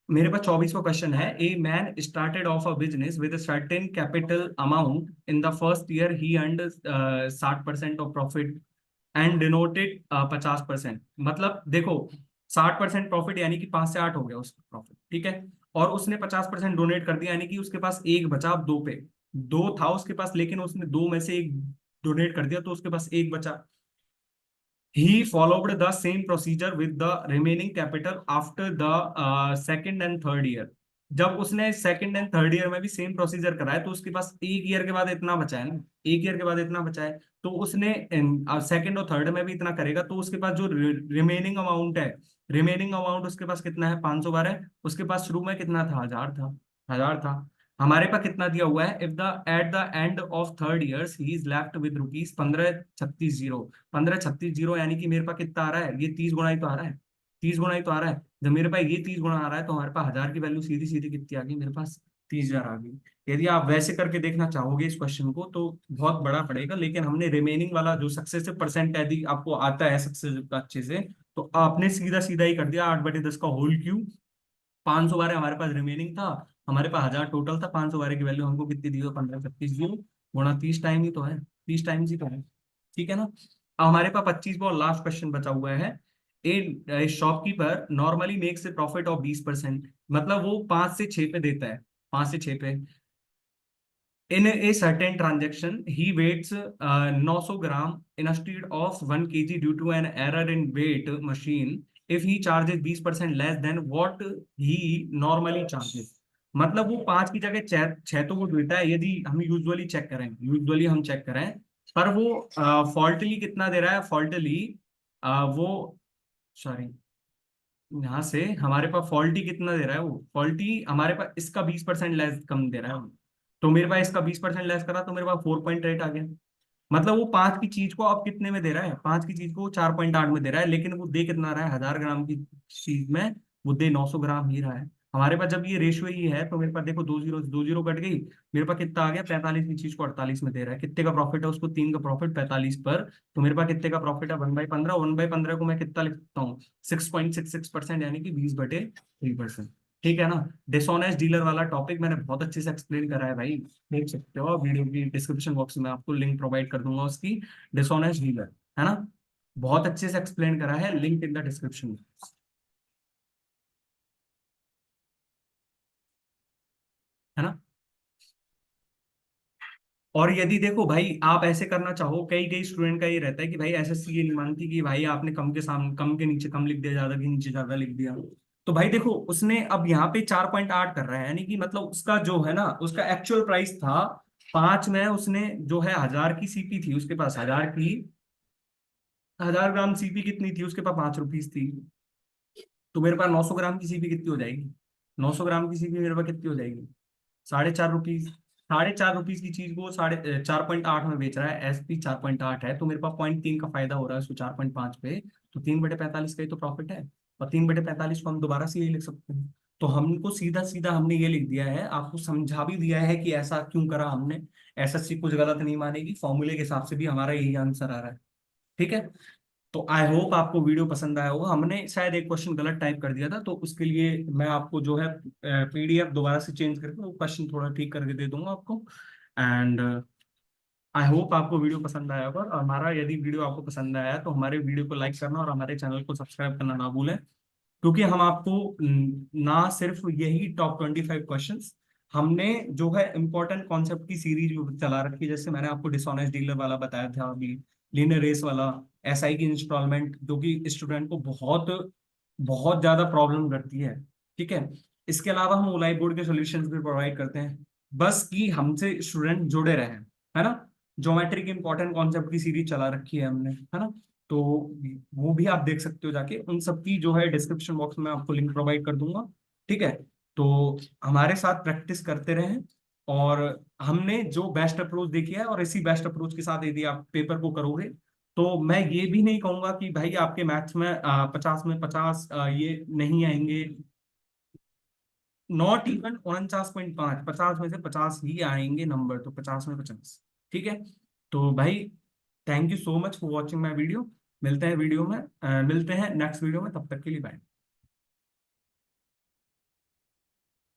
मेरे पास 24वां क्वेश्चन है। A man started of a business with certain capital amount, in the first year he earned 60% of profit and denoted 50%। मतलब देखो, 60% प्रॉफिट यानी कि 5 से 8 हो गया उसका प्रॉफिट, ठीक है। और उसने 50% डोनेट कर दिया, यानी कि उसके पास एक बचा, अब 2 पे, 2 था उसके पास, लेकिन उसने 2 में से एक डोनेट कर दिया तो उसके पास एक बचा। He followed the same procedure with the remaining capital after the second and third year। जब उसने सेकंड एंड थर्ड ईयर में भी सेम प्रोसीजर कराया तो उसके पास एक ईयर के बाद इतना बचा है ना, एक ईयर के बाद इतना बचा है। तो उसने सेकंड और थर्ड में भी इतना करेगा तो उसके पास जो रिमेनिंग अमाउंट है, रिमेनिंग अमाउंट उसके पास कितना है, 512। उसके पास शुरू में कितना था, 1000 था, 1000 था। हमारे पास कितना दिया हुआ है, if the at the end of third years he is left with rupees 1536 zero. 1536 zero यानी कि मेरे पास कितना आ रहा है, ये 30 गुना ही तो आ रहा है, 30 गुना ही तो आ रहा है। जब मेरे पास ये 30 गुना आ रहा है तो हमारे पास 1000 की वैल्यू सीधी सीधी कितनी आ गई, मेरे पास 30,000 आ गई। यदि आप वैसे करके देखना चाहोगे इस क्वेश्चन को तो बहुत बड़ा पड़ेगा, लेकिन हमने रिमेनिंग वाला जो सक्सेसिव परसेंट यदि आपको आता है सक्सेसिव का अच्छे से, तो आपने सीधा सीधा ही कर दिया, 8/10 का होल क्यू। 512 हमारे पास रिमेनिंग था, हमारे पास 1000 टोटल था, 512 की वैल्यू हमको कितनी दी हो, 1536 जीरो गुणा 30 टाइम ही तो है, 30 टाइम्स ही तो है। ठीक है ना, अब हमारे पास 25वां और लास्ट क्वेश्चन बचा हुआ है। ए shopkeeper normally makes a profit of 20%, मतलब वो 5 से 6 पे देता है, 5 से 6 पे। In a certain transaction he weighs 900 gram instead of 1 kg due to an error in weight machine. If he charges 20% less than what he normally charges. मतलब वो 5 की जगह 6 तो वो देता है, यदि हम यूजुअली चेक करें, यूजुअली हम चेक करें, पर वो फॉल्टली कितना दे रहा है, फॉल्टली वो, सॉरी, यहाँ से हमारे पास फॉल्टी कितना दे रहा है, वो फॉल्टी हमारे पास इसका 20% लेस कम दे रहा है वो। तो मेरे पास इसका 20% लेस करा तो मेरे पास 4.8 आ गया। मतलब वो 5 की चीज को अब कितने में दे रहा है, 5 की चीज को 4.8 में दे रहा है, लेकिन वो दे कितना रहा है, 1000 ग्राम की चीज में वो दे 900 ग्राम ही रहा है। हमारे पास जब ये रेशियो ही है तो मेरे पास देखो, दो जीरो कट गई, मेरे पास कितना आ गया, 45 की चीज को 48 में दे रहा है। कितने का प्रॉफिट है उसको, 3 का प्रॉफिट 45 पर। तो मेरे पास कितने का प्रॉफिट है, 1/15। 1/15 को मैं कितना लिख सकता हूँ, 6.66%, यानी कि 20/3%। ठीक है ना। डिसऑनेस्ट डीलर वाला टॉपिक मैंने बहुत अच्छे से एक्सप्लेन करा है भाई, देख सकते हो वीडियो की डिस्क्रिप्शन बॉक्स में, आपको लिंक प्रोवाइड कर दूंगा उसकी। डिसऑनेस्ट डीलर, है ना, बहुत अच्छे से एक्सप्लेन करा है, लिंक इन द डिस्क्रिप्शन, है ना। और यदि देखो भाई आप ऐसे करना चाहो, कई कई स्टूडेंट का ये रहता है कि भाई एसएससी ये नहीं मानती कि भाई आपने कम के सामने, कम के नीचे कम लिख दिया, ज्यादा के नीचे ज्यादा लिख दिया। तो भाई देखो, उसने अब यहाँ पे 4.8 कर रहा है, यानी कि मतलब उसका जो है ना, उसका एक्चुअल प्राइस था 5 में, उसने जो है 1000 की सीपी थी उसके पास, 1000 की, 1000 ग्राम सीपी कितनी थी उसके पास, 5 रुपीज थी। तो मेरे पास 900 ग्राम की सीपी कितनी हो जाएगी, 900 ग्राम की सीपी मेरे पास कितनी हो जाएगी, 4.5 रुपीज। 4.5 रुपीज की चीज को 4.8 में बेच रहा है, एसपी 4.8 है, तो मेरे पास 0.3 का फायदा हो रहा है उसको 4.5 पे। तो 3/45 का ही तो प्रॉफिट है। और 3/45 को हम दोबारा से यही लिख सकते हैं। तो हमको सीधा सीधा हमने ये लिख दिया है, आपको समझा भी दिया है कि ऐसा क्यों करा हमने। एसएससी कुछ गलत नहीं मानेगी, फॉर्मूले के हिसाब से भी हमारा यही आंसर आ रहा है। ठीक है, तो आई होप आपको वीडियो पसंद आया होगा। हमने शायद एक क्वेश्चन गलत टाइप कर दिया था, तो उसके लिए मैं आपको जो है पीडीएफ दोबारा से चेंज करके वो क्वेश्चन थोड़ा ठीक करके दे दूंगा आपको। एंड आई होप आपको वीडियो पसंद आया होगा, और हमारा यदि वीडियो आपको पसंद आया तो हमारे वीडियो को लाइक करना और हमारे चैनल को सब्सक्राइब करना ना भूलें, क्योंकि हम आपको ना सिर्फ यही टॉप 25 क्वेश्चंस, हमने जो है इंपॉर्टेंट कॉन्सेप्ट की सीरीज चला रखी है, जैसे मैंने आपको डिसऑनेस्ट डीलर वाला बताया था अभी, लीनियर रेस वाला, एसआई की इंस्टॉलमेंट, जो कि स्टूडेंट को बहुत बहुत ज्यादा प्रॉब्लम करती है। ठीक है। इसके अलावा हम ओलाई बोर्ड के सॉल्यूशंस भी प्रोवाइड करते हैं, बस कि हमसे स्टूडेंट जुड़े रहें, है ना। ज्योमेट्री की इंपॉर्टेंट कॉन्सेप्ट की सीरीज चला रखी है हमने, है ना। तो वो भी आप देख सकते हो जाके, उन सब की जो है डिस्क्रिप्शन बॉक्स में आपको लिंक प्रोवाइड कर दूंगा। ठीक है। तो हमारे साथ प्रैक्टिस करते रहें, और हमने जो बेस्ट अप्रोच देखी है, और इसी बेस्ट अप्रोच के साथ यदि आप पेपर को करोगे, तो मैं ये भी नहीं कहूंगा कि भाई आपके मैथ्स में 50 में 50 ये नहीं आएंगे। नॉट इवन 49.5, 50 में से 50 ही आएंगे नंबर, तो 50 में 50। ठीक है। तो भाई, thank you so much for watching my video. मिलते हैं नेक्स्ट वीडियो में, तब तक के लिए बाय।